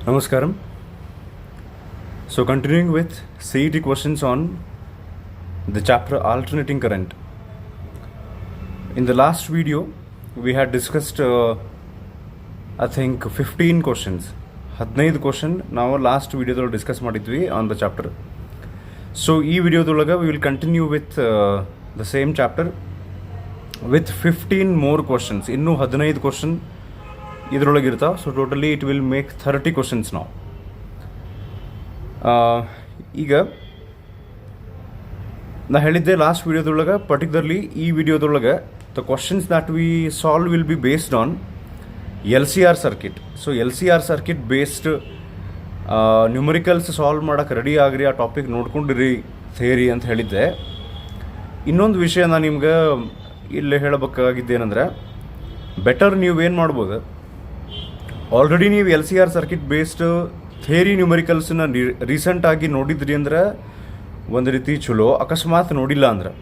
Namaskaram. So continuing with CET questions on the chapter alternating current. In the last video, we had discussed I think 15 questions. 15 question ನಾವು last ವಿಡಿಯೋದಲ್ಲಿ discuss ಮಾಡಿದ್ವಿ on the chapter. So ಈ ವಿಡಿಯೋದೊಳಗೆ we will continue with the same chapter with 15 more questions. ಇನ್ನೂ 15 question ಇದರೊಳಗೆ ಇರ್ತಾವೆ. So totally it will make 30 questions ನಾವು. ಈಗ ನಾ ಹೇಳಿದ್ದೆ ಲಾಸ್ಟ್ ವಿಡಿಯೋದೊಳಗೆ, ಪರ್ಟಿಕ್ಯುಲರ್ಲಿ ಈ ವಿಡಿಯೋದೊಳಗೆ the questions that we solve will be based on LCR circuit. So LCR circuit based numericals solve ಮಾಡೋಕೆ ರೆಡಿ ಆಗ್ರಿ, ಆ ಟಾಪಿಕ್ ನೋಡ್ಕೊಂಡಿರಿ ಥಿಯರಿ ಅಂತ ಹೇಳಿದ್ದೆ. ಇನ್ನೊಂದು ವಿಷಯ ನಾನು ನಿಮ್ಗೆ ಇಲ್ಲೇ ಹೇಳಬೇಕಾಗಿದ್ದೇನೆಂದರೆ, ಬೆಟರ್ ನೀವೇನು ಮಾಡ್ಬೋದು, ಆಲ್ರೆಡಿ ನೀವು LCR ಸರ್ಕಿಟ್ ಬೇಸ್ಡ್ ಥಿಯರಿ ನ್ಯೂಮರಿಕಲ್ಸನ್ನ ರೀಸೆಂಟಾಗಿ ನೋಡಿದ್ರಿ ಅಂದ್ರೆ ಒಂದು ರೀತಿ ಚಲೋ. ಅಕಸ್ಮಾತ್ ನೋಡಿಲ್ಲ ಅಂದ್ರೆ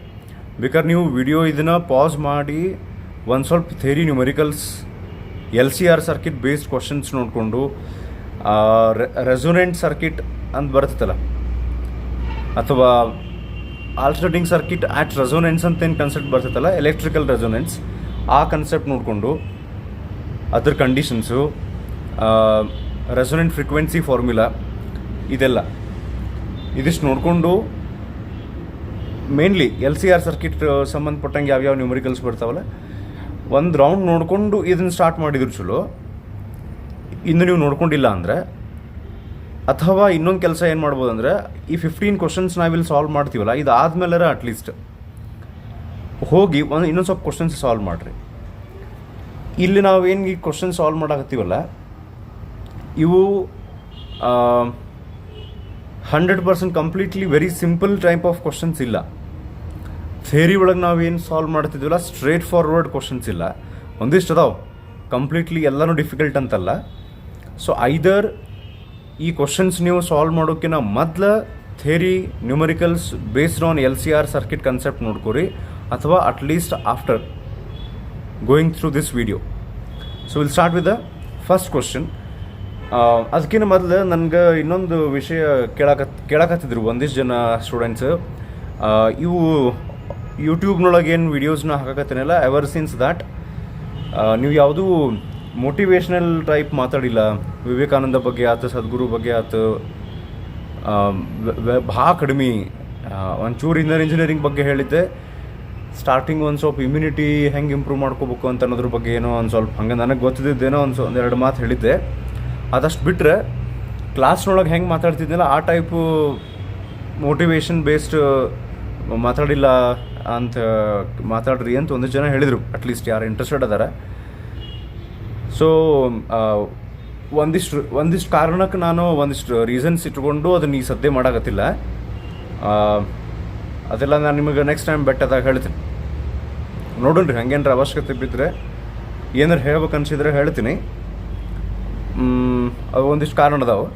ಬೇಕಾದ್ರೆ ನೀವು ವಿಡಿಯೋ ಇದನ್ನು ಪಾಸ್ ಮಾಡಿ ಒಂದು ಸ್ವಲ್ಪ theory numericals LCR circuit based questions ನೋಡಿಕೊಂಡು ರೆಸೊನೆಂಟ್ ಸರ್ಕಿಟ್ ಅಂತ ಬರ್ತೈತಲ್ಲ, ಅಥವಾ ಆಲ್ಟರ್ನೇಟಿಂಗ್ ಸರ್ಕಿಟ್ ಆಟ್ ರೆಸೊನೆನ್ಸ್ ಅಂತ ಏನು ಕನ್ಸೆಪ್ಟ್ ಬರ್ತೈತಲ್ಲ, ಎಲೆಕ್ಟ್ರಿಕಲ್ ರೆಸೊನೆನ್ಸ್, ಆ ಕನ್ಸೆಪ್ಟ್ ನೋಡಿಕೊಂಡು ಅದ್ರ ಕಂಡೀಷನ್ಸು, ರೆಸೊನೆಂಟ್ ಫ್ರೀಕ್ವೆನ್ಸಿ ಫಾರ್ಮುಲಾ, ಇದೆಲ್ಲ ಇದಿಷ್ಟು ನೋಡಿಕೊಂಡು ಮೇನ್ಲಿ LCR ಸರ್ಕಿಟ್ ಸಂಬಂಧಪಟ್ಟಂಗೆ ಯಾವ್ಯಾವ ನ್ಯೂಮರಿಕಲ್ಸ್ ಬರ್ತಾವಲ್ಲ ಒಂದು ರೌಂಡ್ ನೋಡಿಕೊಂಡು ಇದನ್ನು ಸ್ಟಾರ್ಟ್ ಮಾಡಿದ್ರು ಚಲೋ. ಇನ್ನು ನೀವು ನೋಡ್ಕೊಂಡಿಲ್ಲ ಅಂದರೆ, ಅಥವಾ ಇನ್ನೊಂದು ಕೆಲಸ ಏನು ಮಾಡ್ಬೋದು ಅಂದರೆ, ಈ 15 ಕ್ವಶನ್ಸ್ ನಾವಿಲ್ಲಿ ಸಾಲ್ವ್ ಮಾಡ್ತೀವಲ್ಲ, ಇದಾದ್ಮೇಲೆ ಅಟ್ಲೀಸ್ಟ್ ಹೋಗಿ ಇನ್ನೊಂದು ಸ್ವಲ್ಪ ಕ್ವಶನ್ಸ್ ಸಾಲ್ವ್ ಮಾಡಿರಿ. ಇಲ್ಲಿ ನಾವೇನು ಈ ಕ್ವಶನ್ ಸಾಲ್ವ್ ಮಾಡಾಕತ್ತೀವಲ್ಲ, ಇವು 100% completely very simple type of questions ಇಲ್ಲ. ಥಿಯರಿ ಒಳಗೆ ನಾವೇನು ಸಾಲ್ವ್ ಮಾಡ್ತಿದ್ವಲ್ಲ, ಸ್ಟ್ರೇಟ್ ಫಾರ್ವರ್ಡ್ ಕ್ವಶನ್ಸ್ ಇಲ್ಲ. ಒಂದಿಷ್ಟು ಅದಾವೆ ಕಂಪ್ಲೀಟ್ಲಿ ಎಲ್ಲನೂ ಡಿಫಿಕಲ್ಟ್ ಅಂತಲ್ಲ. ಸೊ ಐದರ್ ಈ ಕ್ವಶನ್ಸ್ ನೀವು ಸಾಲ್ವ್ ಮಾಡೋಕ್ಕಿಂತ ಮೊದಲು theory numericals based on LCR circuit concept ನೋಡ್ಕೊರಿ, ಅಥವಾ at least after going through this video. So will start with the first question. ಅದಕ್ಕಿಂತ ಮೊದಲು ನನಗೆ ಇನ್ನೊಂದು ವಿಷಯ ಕೇಳಕತ್ತಿದ್ರು ಒಂದಿಷ್ಟು ಜನ ಸ್ಟೂಡೆಂಟ್ಸ್. ಇವು ಯೂಟ್ಯೂಬ್ನೊಳಗೆ ಏನು ವೀಡಿಯೋಸ್ನ ಹಾಕಕತ್ತೇನಲ್ಲ, ಎವರ್ ಸಿನ್ಸ್ ದ್ಯಾಟ್ ನೀವು ಯಾವುದೂ ಮೋಟಿವೇಶ್ನಲ್ ಟೈಪ್ ಮಾತಾಡಿಲ್ಲ. ವಿವೇಕಾನಂದ ಬಗ್ಗೆ ಆಯ್ತು, ಸದ್ಗುರು ಬಗ್ಗೆ ಆಯ್ತು, ಭಾಳ ಕಡಿಮೆ. ಒಂಚೂರು ಇಂಜಿನಿಯರಿಂಗ್ ಬಗ್ಗೆ ಹೇಳಿದ್ದೆ. ಸ್ಟಾರ್ಟಿಂಗ್ ಒಂದು ಸ್ವಲ್ಪ ಇಮ್ಯುನಿಟಿ ಹೆಂಗೆ ಇಂಪ್ರೂವ್ ಮಾಡ್ಕೋಬೇಕು ಅಂತ ಅನ್ನೋದ್ರ ಬಗ್ಗೆ ಏನೋ ಒಂದು ಸ್ವಲ್ಪ ಹಂಗೆ ನನಗೆ ಗೊತ್ತಿದ್ದೇನೋ ಒಂದೆರಡು ಮಾತು ಹೇಳಿದ್ದೆ. ಅದಷ್ಟು ಬಿಟ್ಟರೆ ಕ್ಲಾಸ್ನೊಳಗೆ ಹೆಂಗೆ ಮಾತಾಡ್ತಿದ್ದಿಲ್ಲ ಆ ಟೈಪು ಮೋಟಿವೇಶನ್ ಬೇಸ್ಡ್ ಮಾತಾಡಿಲ್ಲ ಅಂತ ಮಾತಾಡ್ರಿ ಅಂತ ಒಂದಿಷ್ಟು ಜನ ಹೇಳಿದರು, ಅಟ್ಲೀಸ್ಟ್ ಯಾರು ಇಂಟ್ರೆಸ್ಟೆಡ್ ಅದಾರ. ಸೊ ಒಂದಿಷ್ಟು ಕಾರಣಕ್ಕೆ ನಾನು ಒಂದಿಷ್ಟು ರೀಸನ್ಸ್ ಇಟ್ಕೊಂಡು ಅದನ್ನು ಈ ಸದ್ಯ ಮಾಡೋಕತ್ತಿಲ್ಲ. ಅದೆಲ್ಲ ನಾನು ನಿಮಗೆ ನೆಕ್ಸ್ಟ್ ಟೈಮ್ ಬೆಟ್ಟದಾಗ ಹೇಳ್ತೀನಿ. ನೋಡೋಣ್ರಿ, ಹಂಗೇನಾರ ಅವಶ್ಯಕತೆ ಬಿದ್ದರೆ ಏನಾರು ಹೇಳ್ಬೇಕು ಅನ್ಸಿದ್ರೆ ಹೇಳ್ತೀನಿ. ಅದು ಒಂದಿಷ್ಟು ಕಾರಣ ಅದಾವೆ.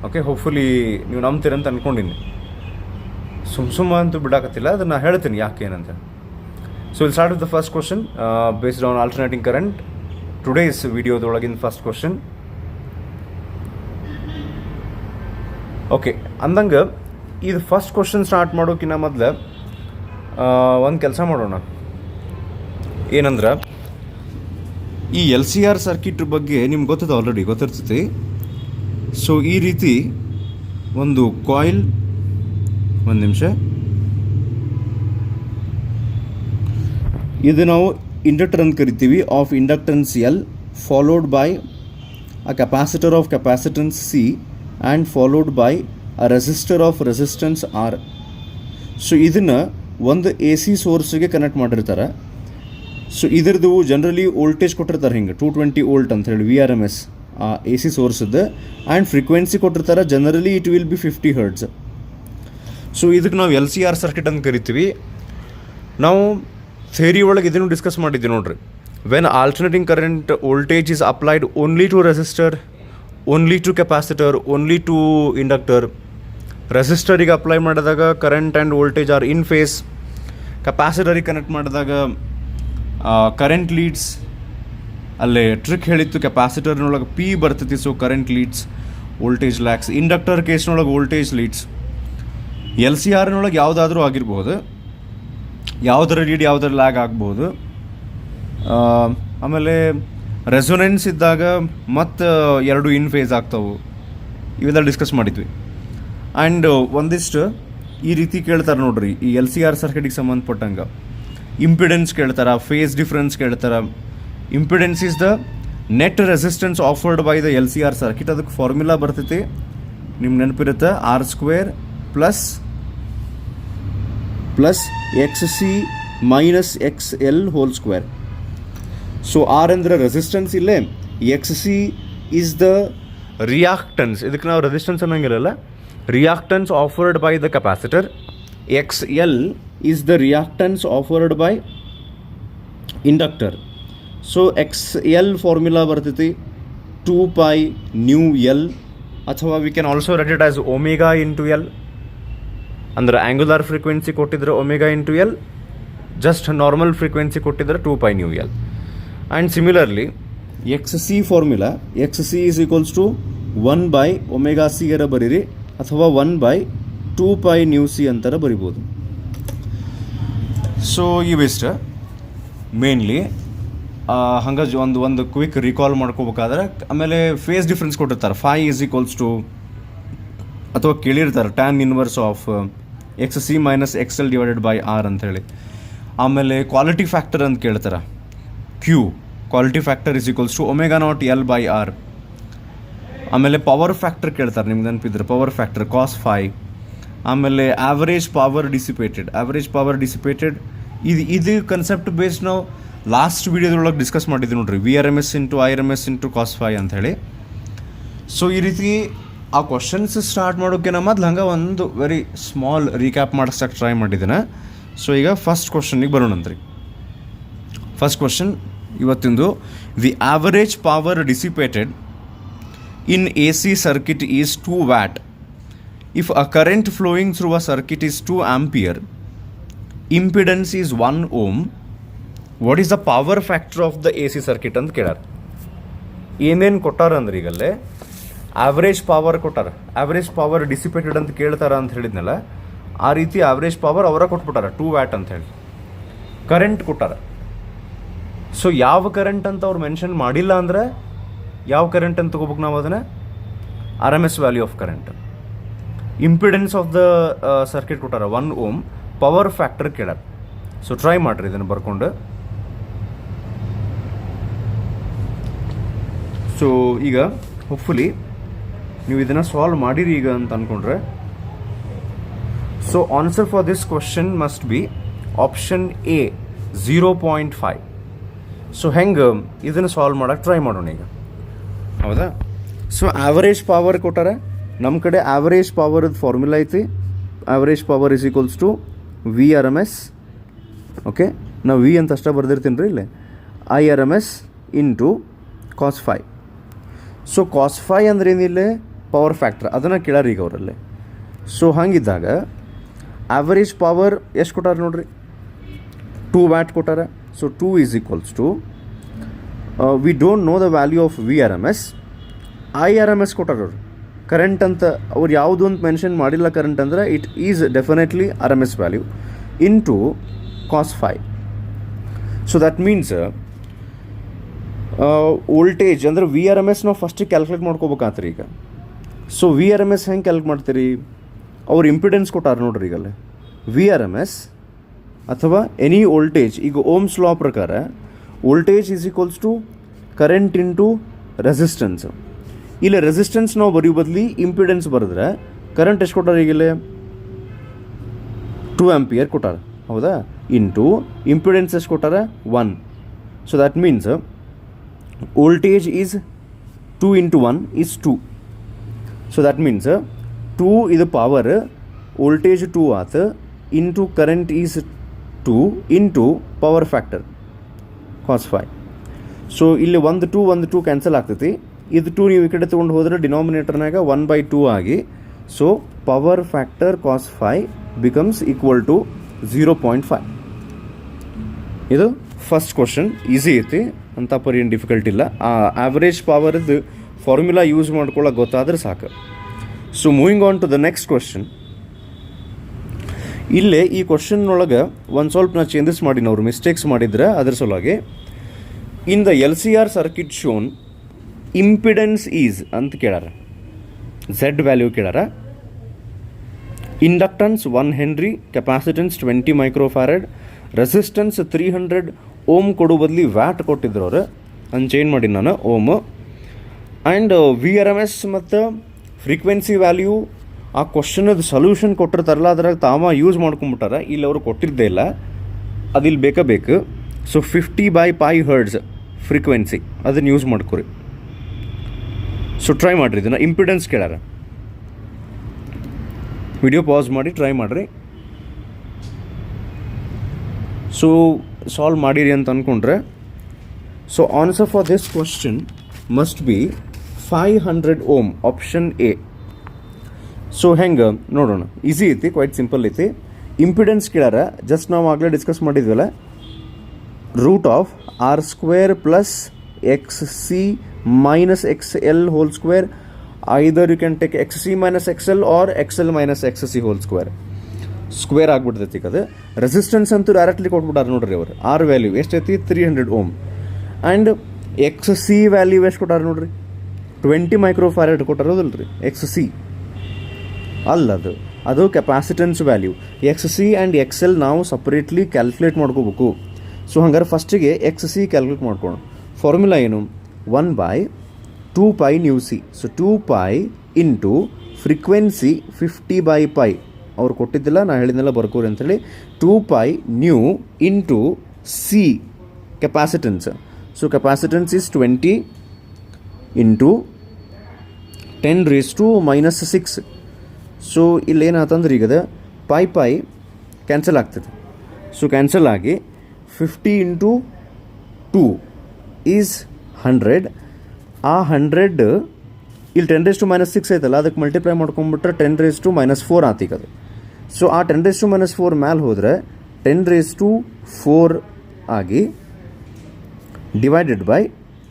ಓಕೆ, ಹೋಪ್ಫುಲಿ ನೀವು ನಂಬ್ತೀರಂತ ಅಂದ್ಕೊಂಡಿನಿ. ಸುಮ್ಮ ಅಂತೂ ಬಿಡಾಕತ್ತಿಲ್ಲ, ಅದನ್ನು ಹೇಳ್ತೀನಿ ಯಾಕೆ ಏನಂತ. So will start with the first question based on alternating current. Today's ವಿಡಿಯೋದೊಳಗಿನ ಫಸ್ಟ್ ಕ್ವಶನ್. ಓಕೆ, ಅಂದಂಗೆ ಇದು ಫಸ್ಟ್ ಕ್ವಶನ್ ಸ್ಟಾರ್ಟ್ ಮಾಡೋಕ್ಕಿಂತ ಮೊದಲು ಒಂದು ಕೆಲಸ ಮಾಡೋಣ. ಏನಂದ್ರೆ, ಈ LCR ಸರ್ಕಿಟ್ ಬಗ್ಗೆ ನಿಮ್ಗೆ ಗೊತ್ತದ, ಆಲ್ರೆಡಿ ಗೊತ್ತಿರ್ತೈತಿ. ಸೊ ಈ ರೀತಿ ಒಂದು ಕಾಯಿಲ್, ಒಂದು ನಿಮಿಷ, ಇದು ನಾವು ಇಂಡಕ್ಟರ್ ಅಂತ ಕರಿತೀವಿ, of inductance L followed by a capacitor of capacitance C and followed by a resistor of resistance R. So ಇದನ್ನು ಒಂದು AC ಸೋರ್ಸ್ಗೆ ಕನೆಕ್ಟ್ ಮಾಡಿರ್ತಾರೆ. ಸೊ ಇದರದು ಜನರಲಿ ವೋಲ್ಟೇಜ್ ಕೊಟ್ಟಿರ್ತಾರೆ, ಹಿಂಗೆ 220 ವೋಲ್ಟ್ ಅಂತ ಹೇಳಿ VRMS ಆ AC ಸೋರ್ಸದ್ದು. ಆ್ಯಂಡ್ ಫ್ರೀಕ್ವೆನ್ಸಿ ಕೊಟ್ಟಿರ್ತಾರೆ, generally it will be 50 Hz. So ಇದಕ್ಕೆ ನಾವು LCR ಸರ್ಕಿಟ್ ಅಂತ ಕರಿತೀವಿ. ನಾವು ಥಿಯರಿ ಒಳಗೆ ಇದನ್ನು ಡಿಸ್ಕಸ್ ಮಾಡಿದ್ವಿ ನೋಡ್ರಿ. When alternating current voltage is applied only to resistor, only to capacitor, only to inductor. ರೆಸಿಸ್ಟರಿಗೆ ಅಪ್ಲೈ ಮಾಡಿದಾಗ current and voltage are in phase. ಕೆಪಾಸಿಟರಿಗೆ ಕನೆಕ್ಟ್ ಮಾಡಿದಾಗ ಕರೆಂಟ್ ಲೀಡ್ಸ್, ಅಲ್ಲೇ ಟ್ರಿಕ್ ಹೇಳಿತ್ತು, ಕೆಪಾಸಿಟರ್ನೊಳಗೆ P ಬರ್ತೈತಿ, so current leads. Voltage lags. Inductor ಕೇಸ್ನೊಳಗೆ voltage leads. L C ಆರ್ನೊಳಗೆ ಯಾವುದಾದ್ರೂ ಆಗಿರ್ಬೋದು, ಯಾವುದರ ಲೀಡ್ ಯಾವುದರ ಲ್ಯಾಗ್ ಆಗ್ಬೋದು. ಆಮೇಲೆ ರೆಸೊನೆನ್ಸ್ ಇದ್ದಾಗ ಮತ್ತು ಎರಡು ಇನ್ ಫೇಸ್ ಆಗ್ತಾವೆ, ಇವೆಲ್ಲ ಡಿಸ್ಕಸ್ ಮಾಡಿದ್ವಿ. ಆ್ಯಂಡ್ ಒಂದಿಷ್ಟು ಈ ರೀತಿ ಕೇಳ್ತಾರೆ ನೋಡ್ರಿ, ಈ ಎಲ್ ಸಿ ಆರ್ ಸರ್ಕ್ಯೂಟಿಗೆ ಸಂಬಂಧಪಟ್ಟಂಗೆ ಇಂಪಿಡೆನ್ಸ್ ಕೇಳ್ತಾರೆ, ಫೇಸ್ ಡಿಫ್ರೆನ್ಸ್ ಕೇಳ್ತಾರೆ. Impedance is the net resistance offered by the L C R circuit. ಅದಕ್ಕೆ ಫಾರ್ಮುಲಾ ಬರ್ತೈತಿ, ನಿಮ್ಗೆ ನೆನಪಿರುತ್ತೆ, R² plus XC minus XL whole square. So R ಅಂದರೆ ರೆಸಿಸ್ಟೆನ್ಸ್ ಇಲ್ಲೇ, XC ಈಸ್ ದ ರಿಯಾಕ್ಟನ್ಸ್, ಇದಕ್ಕೆ ನಾವು ರೆಸಿಸ್ಟೆನ್ಸ್ ಅನ್ನೋಂಗಿರಲ್ಲ, reactance offered by the capacitor. XL is the reactance offered by inductor. So XL formula ಬರ್ತೈತಿ 2π/L, ಅಥವಾ we can also read it as omega into L. ಅಂದ್ರೆ angular frequency ಕೊಟ್ಟಿದ್ರೆ omega into L, just normal frequency ಕೊಟ್ಟಿದ್ರೆ 2π/L. And similarly XC formula, XC is equals to 1/ωc ಅರ ಬರೀರಿ, ಅಥವಾ 1/2π/c ಅಂತಾರ ಬರಿಬೋದು. ಸೊ ಇವಿಷ್ಟ ಮೇನ್ಲಿ ಹಂಗೆ ಒಂದು ಕ್ವಿಕ್ ರಿಕಾಲ್ ಮಾಡ್ಕೋಬೇಕಾದ್ರೆ. ಆಮೇಲೆ ಫೇಸ್ ಡಿಫ್ರೆನ್ಸ್ ಕೊಟ್ಟಿರ್ತಾರೆ, φ ಈಸ್ ಈಕ್ವಲ್ಸ್ ಟು, ಅಥವಾ ಕೇಳಿರ್ತಾರೆ tan inverse of XC minus XL divided by R ಅಂಥೇಳಿ. ಆಮೇಲೆ ಕ್ವಾಲಿಟಿ ಫ್ಯಾಕ್ಟರ್ ಅಂತ ಕೇಳ್ತಾರೆ, Q quality factor is equals to ω0L/R. ಆಮೇಲೆ ಪವರ್ ಫ್ಯಾಕ್ಟರ್ ಕೇಳ್ತಾರೆ, ನಿಮ್ಗೆ ನೆನಪಿದ್ರೆ ಪವರ್ ಫ್ಯಾಕ್ಟರ್ cos φ. ಆಮೇಲೆ ಆವ್ರೇಜ್ ಪವರ್ ಡಿಸಿಪೇಟೆಡ್ ಇದು ಕನ್ಸೆಪ್ಟ್ ಬೇಸ್ಡ್ ನಾವು ಲಾಸ್ಟ್ ವೀಡಿಯೋದೊಳಗೆ ಡಿಸ್ಕಸ್ ಮಾಡಿದ್ವಿ ನೋಡ್ರಿ, VRMS into IRMS into cos φ ಅಂಥೇಳಿ. ಸೊ ಈ ರೀತಿ ಆ ಕ್ವಶನ್ಸ್ ಸ್ಟಾರ್ಟ್ ಮಾಡೋಕ್ಕಿಂತ ಮೊದಲು ಹಂಗೆ ಒಂದು ವೆರಿ ಸ್ಮಾಲ್ ರೀಕ್ಯಾಪ್ ಮಾಡಿಸೋಕ್ಕೆ ಟ್ರೈ ಮಾಡಿದ್ದೇನೆ. ಸೊ ಈಗ ಫಸ್ಟ್ ಕ್ವಶನಿಗೆ ಬರೋಣಂತ್ರಿ. ಫಸ್ಟ್ ಕ್ವಶನ್ ಇವತ್ತಿಂದು, the average power dissipated in AC circuit is 2 watt. If a current flowing through a circuit is 2 ampere, impedance is 1 ohm, what is the power factor of the AC circuit ಅಂತ ಕೇಳಾರ. ಏನೇನು ಕೊಟ್ಟಾರ ಅಂದ್ರೆ ಈಗಲ್ಲೇ average power ಕೊಟ್ಟಾರ, average power dissipated ಅಂತ ಕೇಳ್ತಾರ ಅಂತ ಹೇಳಿದ್ನಲ್ಲ, ಆ ರೀತಿ ಆವ್ರೇಜ್ ಪವರ್ ಅವರ ಕೊಟ್ಬಿಟ್ಟಾರ 2 ವ್ಯಾಟ್ ಅಂತ ಹೇಳಿ. ಕರೆಂಟ್ ಕೊಟ್ಟಾರ. ಸೊ ಯಾವ ಕರೆಂಟ್ ಅಂತ ಅವ್ರು ಮೆನ್ಷನ್ ಮಾಡಿಲ್ಲ ಅಂದರೆ ಯಾವ ಕರೆಂಟ್ ಅಂತ ತಗೋಬೇಕು ನಾವು ಅದನ್ನು, RMS value of current. Impedance of the circuit ಕೊಟ್ಟಾರ 1 ಓಮ್, ಪವರ್ ಫ್ಯಾಕ್ಟರ್ ಕೇಳಾರ. ಸೊ ಟ್ರೈ ಮಾಡಿರಿ ಇದನ್ನು ಬರ್ಕೊಂಡು. ಸೊ ಈಗ ಹೋಪ್ಫುಲಿ ನೀವು ಇದನ್ನು ಸಾಲ್ವ್ ಮಾಡಿರಿ ಈಗ ಅಂತ ಅಂದ್ಕೊಂಡ್ರೆ. So answer for this question must be option A 0.5. So ಹೆಂಗೆ ಇದನ್ನು ಸಾಲ್ವ್ ಮಾಡೋಕ್ಕೆ ಟ್ರೈ ಮಾಡೋಣ ಈಗ, ಹೌದಾ? ಸೊ ಆವರೇಜ್ ಪವರ್ ಕೊಟ್ಟಾರ, ನಮ್ಮ ಕಡೆ ಆವರೇಜ್ ಪವರ್ದು ಫಾರ್ಮುಲಾ ಐತಿ, average power is equals to VRMS. Okay, ನಾವು ವಿ ಅಂತ ಅಷ್ಟೇ ಬರ್ದಿರ್ತೀನಿ ರೀ ಇಲ್ಲೇ, IRMS into cos φ. So cos φ ಅಂದ್ರೆ ಏನಿಲ್ಲ, ಪವರ್ ಫ್ಯಾಕ್ಟರ್, ಅದನ್ನು ಕೇಳಾರ ಈಗ ಅವರಲ್ಲಿ. ಸೊ ಹಂಗಿದ್ದಾಗ ಆವರೇಜ್ ಪವರ್ ಎಷ್ಟು ಕೊಟ್ಟಾರ ನೋಡ್ರಿ, 2 ವ್ಯಾಟ್ ಕೊಟ್ಟಾರ. So 2 is equals to, we don't know the value of VRMS. IRMS ಕೊಟ್ಟಾರ ಅವ್ರು, ಕರೆಂಟ್ ಅಂತ ಅವ್ರು ಯಾವುದು ಅಂತ ಮೆನ್ಷನ್ ಮಾಡಿಲ್ಲ. ಕರೆಂಟ್ ಅಂದರೆ it is definitely RMS value into cos φ. So that means voltage ಅಂದರೆ VRMS ನಾವು ಫಸ್ಟಿಗೆ ಕ್ಯಾಲ್ಕುಲೇಟ್ ಮಾಡ್ಕೋಬೇಕಾತ್ರಿ ಈಗ. ಸೊ VRMS ಹೆಂಗೆ ಕ್ಯಾಲ್ಕುಲೇಟ್ ಮಾಡ್ತೀರಿ, ಅವ್ರು ಇಂಪಿಡೆನ್ಸ್ ಕೊಟ್ಟಾರ ನೋಡ್ರಿ ಈಗಲ್ಲೇ, VRMS ಅಥವಾ ಎನಿ ವೋಲ್ಟೇಜ್. ಈಗ ಓಮ್ಸ್ ಲಾ ಪ್ರಕಾರ voltage is equals to current into resistance. ಇಲ್ಲಿ ರೆಸಿಸ್ಟೆನ್ಸ್ ನಾವು ಬರೆಯೋ ಬದಲಿ ಇಂಪಿಡೆನ್ಸ್ ಬರೆದ್ರೆ ಕರೆಂಟ್ ಎಷ್ಟು ಕೊಟ್ಟಾರ ಈಗಲೇ, 2 ಆಂಪಿಯರ್ ಕೊಟ್ಟಾರ, ಹೌದಾ? ಇಂಟು ಇಂಪಿಡೆನ್ಸ್ ಎಷ್ಟು ಕೊಟ್ಟಾರ, 1. So that means voltage is 2 into 1 is 2. So that means 2 ಇದು ಪವರ್, ವೋಲ್ಟೇಜ್ 2 ಆತ, into current is 2 into power factor cos φ. So ಇಲ್ಲಿ 1 2 ಕ್ಯಾನ್ಸಲ್ ಆಗ್ತೈತಿ. ಇದು 2 ನೀವು ಈ ಕಡೆ ತೊಗೊಂಡು ಹೋದರೆ ಡಿನಾಮಿನೇಟರ್ನಾಗ 1/2 ಆಗಿ, so power factor cos φ becomes equal to 0.5. ಇದು ಫಸ್ಟ್ ಕ್ವಶನ್, ಈಸಿ ಐತಿ ಅಂತ ಪರಿ ಏನು ಡಿಫಿಕಲ್ಟ್ ಇಲ್ಲ. ಆ ಆವ್ರೇಜ್ ಪವರ್ದು ಫಾರ್ಮುಲಾ ಯೂಸ್ ಮಾಡ್ಕೊಳ್ಳೋಕೆ ಗೊತ್ತಾದ್ರೆ ಸಾಕು. So moving on to the next question. ಇಲ್ಲೇ ಈ ಕ್ವಶನ್ನೊಳಗೆ ಒಂದು ಸ್ವಲ್ಪ ನಾ ಚೇಂಜಸ್ ಮಾಡಿನ ಅವ್ರು ಮಿಸ್ಟೇಕ್ಸ್ ಮಾಡಿದ್ರೆ ಅದ್ರ ಸಲುವಾಗಿ in the LCR circuit shown impedance is ಅಂತ ಕೇಳಾರ, ಝೆಡ್ ವ್ಯಾಲ್ಯೂ ಕೇಳಾರ. Inductance 1 henry, capacitance 20 microfarad, resistance 300 ohm ಕೊಡೋ ಬದಲಿ ವ್ಯಾಟ್ ಕೊಟ್ಟಿದ್ರು ಅವ್ರು, ಅದನ್ನು ಚೇಂಜ್ ಮಾಡಿ ನಾನು ಓಮ್. ಆ್ಯಂಡ್ VRMS ಮತ್ತು ಫ್ರೀಕ್ವೆನ್ಸಿ ವ್ಯಾಲ್ಯೂ ಆ ಕ್ವಶನದ ಸೊಲ್ಯೂಷನ್ ಕೊಟ್ಟಿರ್ತಾರಲ್ಲ ಅದ್ರಾಗ ತಾವ ಯೂಸ್ ಮಾಡ್ಕೊಂಬಿಟ್ಟಾರ, ಇಲ್ಲಿ ಅವರು ಕೊಟ್ಟಿದ್ದೇ ಇಲ್ಲ, ಅದಿಲ್ಲಿ ಬೇಕು. ಸೊ 50/π ಹರ್ಡ್ಸ್ ಫ್ರೀಕ್ವೆನ್ಸಿ ಅದನ್ನು ಯೂಸ್ ಮಾಡ್ಕೊರಿ. ಸೊ ಟ್ರೈ ಮಾಡಿರಿ ಇದನ್ನು. ಇಂಪಿಡೆನ್ಸ್ ಕೇಳಾರ, ವಿಡಿಯೋ ಪಾಸ್ ಮಾಡಿ ಟ್ರೈ ಮಾಡಿರಿ. ಸೊ ಸಾಲ್ವ್ ಮಾಡಿರಿ ಅಂತ ಅಂದ್ಕೊಂಡ್ರೆ, so answer for this question must be 500 ohm, option A. So ಹೆಂಗೆ ನೋಡೋಣ, ಈಸಿ ಐತಿ, ಕ್ವೈಟ್ ಸಿಂಪಲ್ ಐತಿ. ಇಂಪಿಡೆನ್ಸ್ ಕೇಳಾರ, ಜಸ್ಟ್ ನಾವು ಆಗಲೇ ಡಿಸ್ಕಸ್ ಮಾಡಿದ್ವಲ್ಲ, √r² plus XC minus XL whole square. Either you can take XC minus XL or XL minus XC whole square. Square ಆಗ್ಬಿಡ್ತೈತಿ ಅದು. ರೆಸಿಸ್ಟೆನ್ಸ್ ಅಂತೂ ಡೈರೆಕ್ಟ್ಲಿ ಕೊಟ್ಬಿಟ್ಟಾರೆ ನೋಡ್ರಿ ಅವರು. ಆರ್ ವ್ಯಾಲ್ಯೂ ಎಷ್ಟೈತಿ 300 ಓಮ್. ಆ್ಯಂಡ್ XC ವ್ಯಾಲ್ಯೂ ಎಷ್ಟು ಕೊಟ್ಟಾರೆ ನೋಡ್ರಿ, 20 ಮೈಕ್ರೋಫ್ಯಾರಡ್ ಕೊಟ್ಟಾರೋದಿಲ್ಲ ರೀ. XC ಅಲ್ಲದು, ಅದು capacitance value. XC and XL ನಾವು ಸಪ್ರೇಟ್ಲಿ ಕ್ಯಾಲ್ಕುಲೇಟ್ ಮಾಡ್ಕೋಬೇಕು. ಸೊ ಹಂಗಾರೆ ಫಸ್ಟಿಗೆ XC ಕ್ಯಾಲ್ಕುಲೇಟ್ ಮಾಡ್ಕೊಳ್ಳೋಣ. ಫಾರ್ಮುಲಾ ಏನು, 1/2π µc. ಸೊ 2π ಇಂಟು ಫ್ರೀಕ್ವೆನ್ಸಿ 50/π ಅವ್ರು ಕೊಟ್ಟಿದ್ದಿಲ್ಲ, ನಾ ಹೇಳಿದ್ನೆಲ್ಲ ಬರ್ಕೋರಿ ಅಂಥೇಳಿ. 2π nu into C capacitance. So capacitance is 20 into 10⁻⁻6. So ಇಲ್ಲೇನಾತಂದ್ರೆ ಈಗದ ಪೈ ಕ್ಯಾನ್ಸಲ್ ಆಗ್ತದೆ. ಸೊ ಕ್ಯಾನ್ಸಲ್ ಆಗಿ 50 ಇಂಟು 2 ಈಸ್ 100. ಆ 100 ಇಲ್ಲಿ 10⁻⁻6 ಐತಲ್ಲ, ಅದಕ್ಕೆ ಮಲ್ಟಿಪ್ಲೈ ಮಾಡ್ಕೊಂಡ್ಬಿಟ್ರೆ 10⁻⁻4 ಆತೀಗದು. ಸೊ ಆ 10⁻⁻4 ಮ್ಯಾಲೆ ಹೋದರೆ 10⁻⁴ ಆಗಿ ಡಿವೈಡೆಡ್ ಬೈ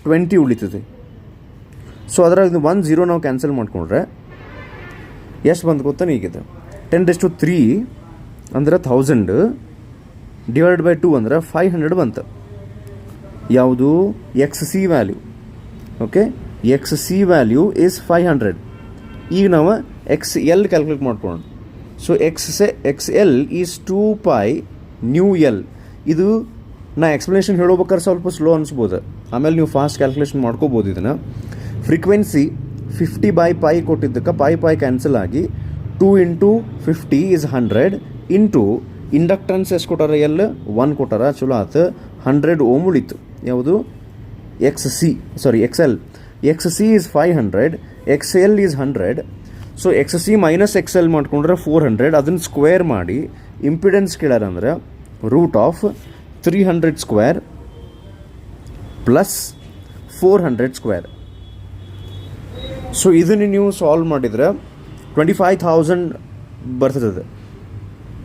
20 ಉಳಿತದೆ. ಸೊ ಅದರಾಗ 1 0 ನಾವು ಕ್ಯಾನ್ಸಲ್ ಮಾಡಿಕೊಂಡ್ರೆ ಎಷ್ಟು ಬಂದು ಗೊತ್ತಾನೆ ಈಗಿದೆ, 10⁻³ ಅಂದ್ರೆ 1000 ಡಿವೈಡ್ ಬೈ 2 ಅಂದ್ರೆ 500 ಬಂತು. ಯಾವುದು, XC value. Okay, XC value is 500. ಈಗ ನಾವು XL ಕ್ಯಾಲ್ಕುಲೇಟ್ ಮಾಡ್ಕೊಳ್ಳೋಣ. So XL is 2π nu L. ಇದು ನಾ ಎಕ್ಸ್ಪ್ಲನೇಷನ್ ಹೇಳೋಬೇಕಾದ್ರೆ ಸ್ವಲ್ಪ ಸ್ಲೋ ಅನಿಸ್ಬೋದು, ಆಮೇಲೆ ನೀವು ಫಾಸ್ಟ್ ಕ್ಯಾಲ್ಕುಲೇಷನ್ ಮಾಡ್ಕೋಬೋದು ಇದನ್ನು. ಫ್ರೀಕ್ವೆನ್ಸಿ 50/π ಕೊಟ್ಟಿದ್ದಕ್ಕೆ ಪೈ ಕ್ಯಾನ್ಸಲ್ ಆಗಿ 2 ಇಂಟು 50 ಈಸ್ 100 ಇಂಟು ಇಂಡಕ್ಟನ್ಸ್ ಎಷ್ಟು ಕೊಟ್ಟಾರ, ಎಲ್ 1 ಕೊಟ್ಟಾರ, ಚಲೋ ಆತು. 100 ಓಮ್ ಉಳಿತು. ಯಾವುದು, XL. XC is 500, XL is 100. So XC minus XL ಮಾಡ್ಕೊಂಡ್ರೆ 400. ಅದನ್ನು ಸ್ಕ್ವೇರ್ ಮಾಡಿ ಇಂಪಿಡೆನ್ಸ್ ಕೇಳಾರಂದ್ರೆ √300² ಪ್ಲಸ್ 400². ಸೊ ಇದನ್ನು ನೀವು ಸಾಲ್ವ್ ಮಾಡಿದರೆ 25,000 ಬರ್ತದೆ.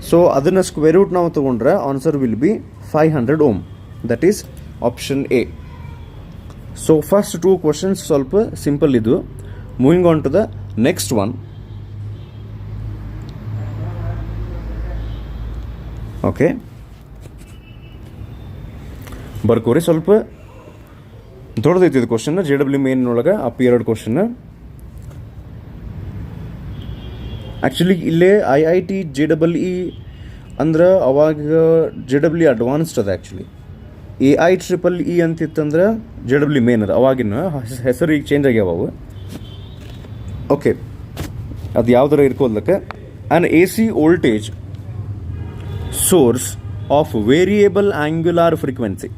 ಸೊ ಅದನ್ನು ಸ್ಕ್ವೇರ್ ರೂಟ್ ನಾವು ತೊಗೊಂಡ್ರೆ answer will be 500 ohm. That is option A. So first 2 questions ಸ್ವಲ್ಪ ಸಿಂಪಲ್ ಇದು. Moving on to the next one. Okay, ಬರ್ಕೋರಿ. ಸ್ವಲ್ಪ ದೊಡ್ಡದೈತಿ ಇದು ಕ್ವಶನ್. JEE ಮೇನ್ನೊಳಗೆ ಅಪಿಯರ್ಡ್ ಕ್ವಶನ್. ಆ್ಯಕ್ಚುಲಿ ಇಲ್ಲೇ IIT JEE ಅಂದ್ರೆ ಅವಾಗ JEE ಅಡ್ವಾನ್ಸ್ಡ್ ಅದ. ಆ್ಯಕ್ಚುಲಿ AIEEE ಅಂತಿತ್ತಂದ್ರೆ JEE ಮೇನ್ ಅದ. ಅವಾಗಿನ ಹೆಸರು ಈಗ ಚೇಂಜ್ ಆಗ್ಯಾವ ಅವು. ಓಕೆ, ಅದು ಯಾವ್ದಾರ ಇರ್ಕೋದ್ಲಕ್ಕೆ. An AC voltage source of variable angular frequency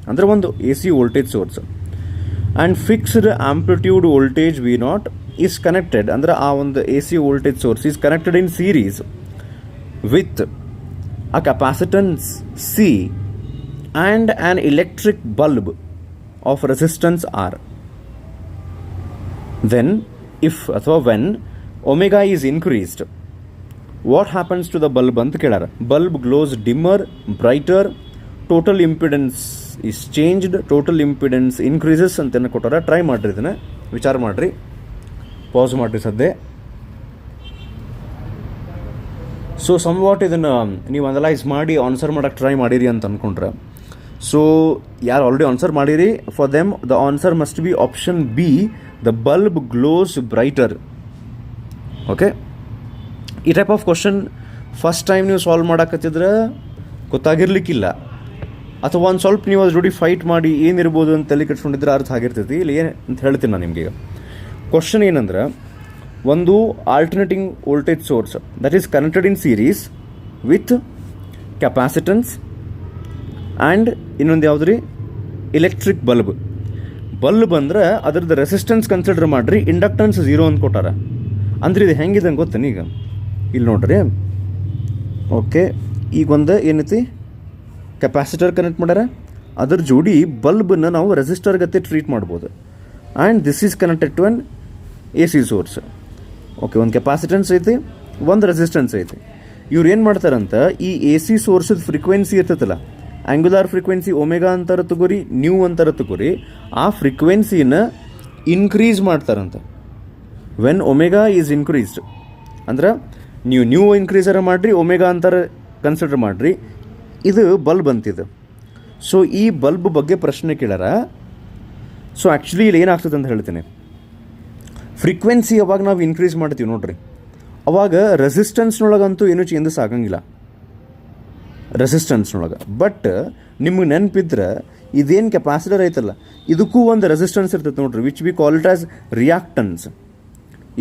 ಅಂದರೆ ಒಂದು AC voltage source and fixed amplitude voltage V0 is connected. ಅಂದರೆ ಆ ಒಂದು AC voltage source is connected in series with a capacitance C and an electric bulb of resistance R. Then if ಅಥವಾ when omega is increased, what happens to the bulb ಅಂತ ಕೇಳಾರ. Bulb glows dimmer, brighter, total impedance is changed, total impedance increases ಅಂತ ಕೊಟ್ಟಾರ. Try ಮಾಡಿರಿ ಇದನ್ನು. ವಿಚಾರ ಮಾಡಿರಿ, pass ಮಾಡಿರಿ ಸದ್ಯ. ಸೊ ಸಮ್ ವಾಟ್ ಇದನ್ನು ನೀವು ಅನಲೈಸ್ ಮಾಡಿ ಆನ್ಸರ್ ಮಾಡೋಕ್ಕೆ ಟ್ರೈ ಮಾಡಿರಿ ಅಂತ ಅಂದ್ಕೊಂಡ್ರೆ, ಸೊ ಯಾರು ಆಲ್ರೆಡಿ ಆನ್ಸರ್ ಮಾಡಿರಿ, for them the answer must be option B, the bulb glows brighter. Okay, ಈ type of question first time ನೀವು ಸಾಲ್ವ್ ಮಾಡೋಕತ್ತಿದ್ರೆ ಗೊತ್ತಾಗಿರ್ಲಿಕ್ಕಿಲ್ಲ, ಅಥವಾ ಒಂದು ಸ್ವಲ್ಪ ನೀವು ಅದ್ರ ಜೋಡಿ ಫೈಟ್ ಮಾಡಿ ಏನಿರ್ಬೋದು ಅಂತ ತಲೆ ಕೆಡ್ಸ್ಕೊಂಡಿದ್ರೆ ಅರ್ಥ ಆಗಿರ್ತೈತಿ. ಇಲ್ಲಿ ಏನು ಅಂತ ಹೇಳ್ತೀನಿ ನಾನು ನಿಮಗೆ. ಕ್ವಶನ್ ಏನಂದ್ರೆ, ಒಂದು alternating voltage source that is connected in series with capacitance and ಇನ್ನೊಂದು ಯಾವುದು ರೀ, ಎಲೆಕ್ಟ್ರಿಕ್ ಬಲ್ಬ್. ಬಲ್ಬ್ ಅಂದ್ರೆ ಅದ್ರದ್ದು ರೆಸಿಸ್ಟೆನ್ಸ್ ಕನ್ಸಿಡರ್ ಮಾಡಿರಿ, ಇಂಡಕ್ಟೆನ್ಸ್ 0 ಅಂತ ಕೊಟ್ಟಾರ. ಅಂದ್ರೆ ಇದು ಹೆಂಗಿದೆ ಗೊತ್ತೇನೆ, ಈಗ ಇಲ್ಲಿ ನೋಡ್ರಿ. ಓಕೆ, ಈಗ ಒಂದು ಏನೈತಿ ಕೆಪಾಸಿಟರ್ ಕನೆಕ್ಟ್ ಮಾಡ್ಯಾರ, ಅದ್ರ ಜೋಡಿ ಬಲ್ಬನ್ನು ನಾವು ರೆಸಿಸ್ಟರ್ ಗತೆ ಟ್ರೀಟ್ ಮಾಡ್ಬೋದು. And this is connected to an A C source. Okay, ಒಂದು ಕೆಪಾಸಿಟೆನ್ಸ್ ಐತಿ, ಒಂದು ರೆಸಿಸ್ಟೆನ್ಸ್ ಐತಿ. ಇವ್ರು ಏನು ಮಾಡ್ತಾರಂತ, ಈ ಎ ಸಿ ಸೋರ್ಸದ ಫ್ರೀಕ್ವೆನ್ಸಿ ಇರ್ತೈತಲ್ಲ, ಆ್ಯಂಗ್ಯುಲಾರ್ ಫ್ರೀಕ್ವೆನ್ಸಿ ಒಮೆಗಾ ಅಂತಾರ ತಗೋರಿ, ನ್ಯೂ ಅಂತಾರ ತಗೋರಿ, ಆ ಫ್ರೀಕ್ವೆನ್ಸಿನ ಇನ್ಕ್ರೀಸ್ ಮಾಡ್ತಾರಂತ. ವೆನ್ ಒಮೆಗಾ ಈಸ್ ಇನ್ಕ್ರೀಸ್ಡ್ ಅಂದ್ರೆ ನೀವು ನ್ಯೂ ಇನ್ಕ್ರೀಸರ ಮಾಡಿರಿ, ಒಮೆಗಾ ಅಂತಾರ ಕನ್ಸಿಡರ್ ಮಾಡಿರಿ, ಇದು ಬಲ್ಬ್ ಅಂತಿದೆ. ಸೊ ಈ ಬಲ್ಬ್ ಬಗ್ಗೆ ಪ್ರಶ್ನೆ ಕೇಳ್ಯಾರ. ಸೊ ಆ್ಯಕ್ಚುಲಿ ಇಲ್ಲಿ ಏನಾಗ್ತದೆ ಅಂತ ಹೇಳ್ತೀನಿ. ಫ್ರೀಕ್ವೆನ್ಸಿ ಯಾವಾಗ ನಾವು ಇನ್ಕ್ರೀಸ್ ಮಾಡ್ತೀವಿ ನೋಡ್ರಿ, ಅವಾಗ ರೆಸಿಸ್ಟೆನ್ಸ್ನೊಳಗಂತೂ ಏನೂ ಚೇಂಜಸ್ ಆಗಂಗಿಲ್ಲ, ರೆಸಿಸ್ಟೆನ್ಸ್ನೊಳಗೆ. ಬಟ್ ನಿಮಗೆ ನೆನಪಿದ್ರೆ ಇದೇನು ಕೆಪಾಸಿಟರ್ ಐತಲ್ಲ, ಇದಕ್ಕೂ ಒಂದು ರೆಸಿಸ್ಟೆನ್ಸ್ ಇರ್ತೈತೆ ನೋಡ್ರಿ, which we call it as reactance.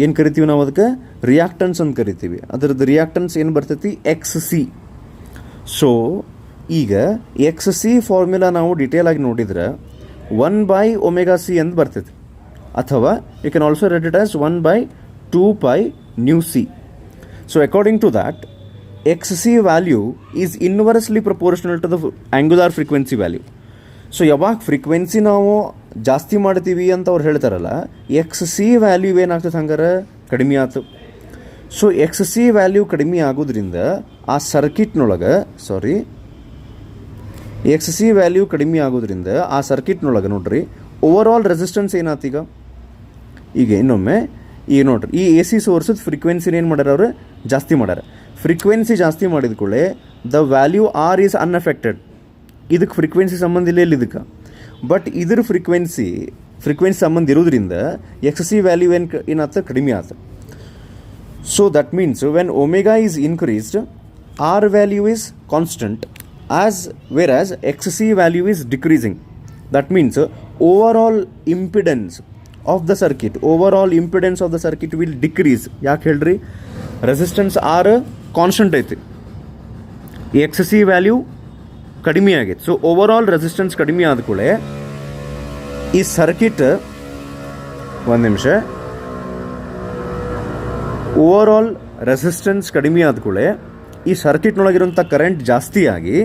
ಏನು ಕರಿತೀವಿ ನಾವು ಅದಕ್ಕೆ? ರಿಯಾಕ್ಟನ್ಸ್ ಅಂತ ಕರಿತೀವಿ. ಅದರದ್ದು ರಿಯಾಕ್ಟನ್ಸ್ ಏನು ಬರ್ತೈತಿ? XC. ಸೊ ಈಗ XC ಫಾರ್ಮುಲಾ ನಾವು ಡಿಟೇಲ್ ಆಗಿ ನೋಡಿದ್ರೆ 1/ωc ಅಂತ ಬರ್ತೈತಿ, ಅಥವಾ you can also write it as 1/2π/c. So according to that XC value is inversely proportional to the angular frequency value. So ಯಾವಾಗ ಫ್ರೀಕ್ವೆನ್ಸಿ ನಾವು ಜಾಸ್ತಿ ಮಾಡ್ತೀವಿ ಅಂತ ಅವ್ರು ಹೇಳ್ತಾರಲ್ಲ, XC ವ್ಯಾಲ್ಯೂ ಏನಾಗ್ತದೆ ಹಂಗಾರೆ? ಕಡಿಮೆ ಆಯ್ತು. ಸೊ XC ವ್ಯಾಲ್ಯೂ ಕಡಿಮೆ ಆಗೋದ್ರಿಂದ ಆ ಸರ್ಕಿಟ್ನೊಳಗೆ XC ವ್ಯಾಲ್ಯೂ ಕಡಿಮೆ ಆಗೋದ್ರಿಂದ ಆ ಸರ್ಕಿಟ್ನೊಳಗೆ ನೋಡ್ರಿ ಓವರ್ ಆಲ್ ರೆಸಿಸ್ಟೆನ್ಸ್ ಏನಾಯ್ತು ಈಗ ಇನ್ನೊಮ್ಮೆ ಈಗ ನೋಡ್ರಿ, ಈ ಎ ಸಿ ಸೋರ್ಸದ ಫ್ರೀಕ್ವೆನ್ಸಿನ ಏನು ಮಾಡ್ಯಾರ ಅವರು? ಜಾಸ್ತಿ ಮಾಡ್ಯಾರ. ಫ್ರೀಕ್ವೆನ್ಸಿ ಜಾಸ್ತಿ ಮಾಡಿದ ಕೂಡಲೇ the value R is unaffected. ಇದಕ್ಕೆ ಫ್ರೀಕ್ವೆನ್ಸಿ ಸಂಬಂಧ ಇಲ್ಲ ಇದಕ್ಕೆ. ಬಟ್ ಇದ್ರ ಫ್ರೀಕ್ವೆನ್ಸಿ ಸಂಬಂಧ ಇರೋದ್ರಿಂದ XC ವ್ಯಾಲ್ಯೂ ಏನಾಗ್ತದೆ? ಕಡಿಮೆ ಆಯ್ತು. So that means when omega is increased, R value is constant, whereas XC value is decreasing. That means overall impedance of the circuit will decrease. ಯಾಕೆ ಹೇಳ್ರಿ? ರೆಸಿಸ್ಟೆನ್ಸ್ ಆರ್ ಕಾನ್ಸ್ಟಂಟ್ ಐತಿ, XC value ಕಡಿಮೆ ಆಗೈತೆ. So over all resistance ಕಡಿಮೆ ಆದ ಕೂಡಲೇ ಈ circuit, ಒಂದು ನಿಮಿಷ, ಓವರ್ ಆಲ್ ರೆಸಿಸ್ಟೆನ್ಸ್ ಕಡಿಮೆ ಆದ ಕೂಡಲೇ ಈ ಸರ್ಕಿಟ್ನೊಳಗಿರುವಂಥ ಕರೆಂಟ್ ಜಾಸ್ತಿ ಆಗಿ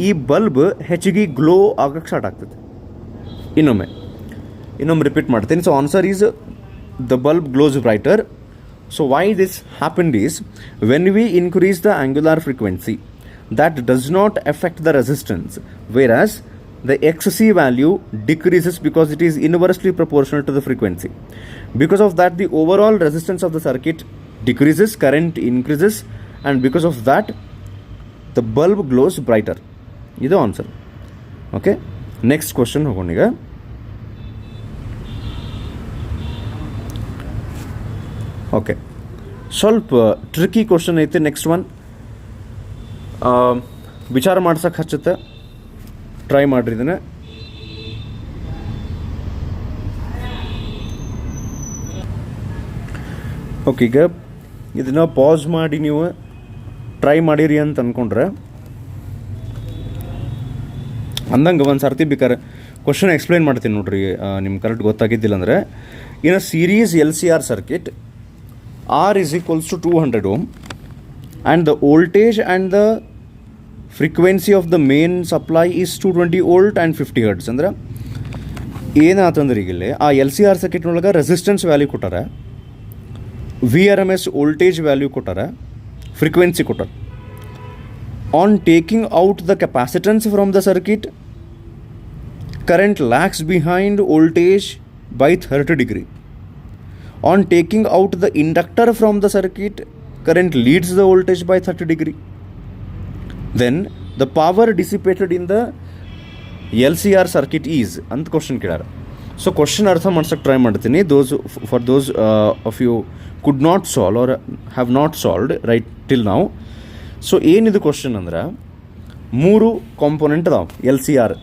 ಈ ಬಲ್ಬ್ ಹೆಚ್ಚಿಗೆ ಗ್ಲೋ ಆಗಕ್ಕೆ ಸ್ಟಾರ್ಟ್ ಆಗ್ತದೆ. ಇನ್ನೊಮ್ಮೆ ರಿಪೀಟ್ ಮಾಡ್ತೀನಿ. So answer is the bulb glows brighter. So why this happened is when we increase the ಆಂಗ್ಯುಲಾರ್ frequency that does not affect the resistance, whereas the XC value decreases because it is inversely proportional to the frequency. Because of that, the overall resistance of the circuit decreases, current increases, and because of that the bulb glows brighter. Idu answer. Okay, next question hogonಈಗ. Okay, ಸ್ವಲ್ಪ tricky question ಐತೆ. Next one ವಿಚಾರ ಮಾಡ್ಸಕ್ಕೆ ಹಚ್ಚುತ್ತೆ, try ಮಾಡಿರಿ ಇದನ್ನು. Okay, ಈಗ ಇದನ್ನು pause ಮಾಡಿ ನೀವು try ಮಾಡಿರಿ ಅಂತ ಅಂದ್ಕೊಂಡ್ರೆ ಅಂದಂಗೆ ಒಂದು ಸರ್ತಿ ಬೇಕಾರೆ ಕ್ವಶನ್ ಎಕ್ಸ್ಪ್ಲೈನ್ ಮಾಡ್ತೀನಿ ನೋಡ್ರಿ, ನಿಮ್ಗೆ ಕರೆಕ್ಟ್ ಗೊತ್ತಾಗಿದ್ದಿಲ್ಲ ಅಂದರೆ. In a series LCR circuit, R is equals to 200 ohm and the voltage and the frequency of the main supply is 220 volt and 50 hertz. ಅಂದ್ರೆ ಏನಾತಂದ್ರೆ ಈಗಲೇ ಆ LCR ಸರ್ಕಿಟ್ನೊಳಗೆ ರೆಸಿಸ್ಟೆನ್ಸ್ ವ್ಯಾಲ್ಯೂ ಕೊಟ್ಟಾರ, VRMS ವೋಲ್ಟೇಜ್ ವ್ಯಾಲ್ಯೂ ಕೊಟ್ಟಾರ, frequency ಕೊಟ್ಟಾರ. On taking out the capacitance from the circuit, current lakhs behind voltage by 30 degree. On taking out the inductor from the circuit, current leads the voltage by 30 degree. Then the power dissipated in the LCR circuit is ಅಂತ question ಕೇಳ್ಯಾರ. So question ಅರ್ಥ ಮಾಡ್ಸೋಕ್ಕೆ try ಮಾಡ್ತೀನಿ. For those of you could not solve or have not solved right till ನಾವು. So ಏನಿದು question ಅಂದ್ರೆ 3 component ಅದಾವೆ L C R.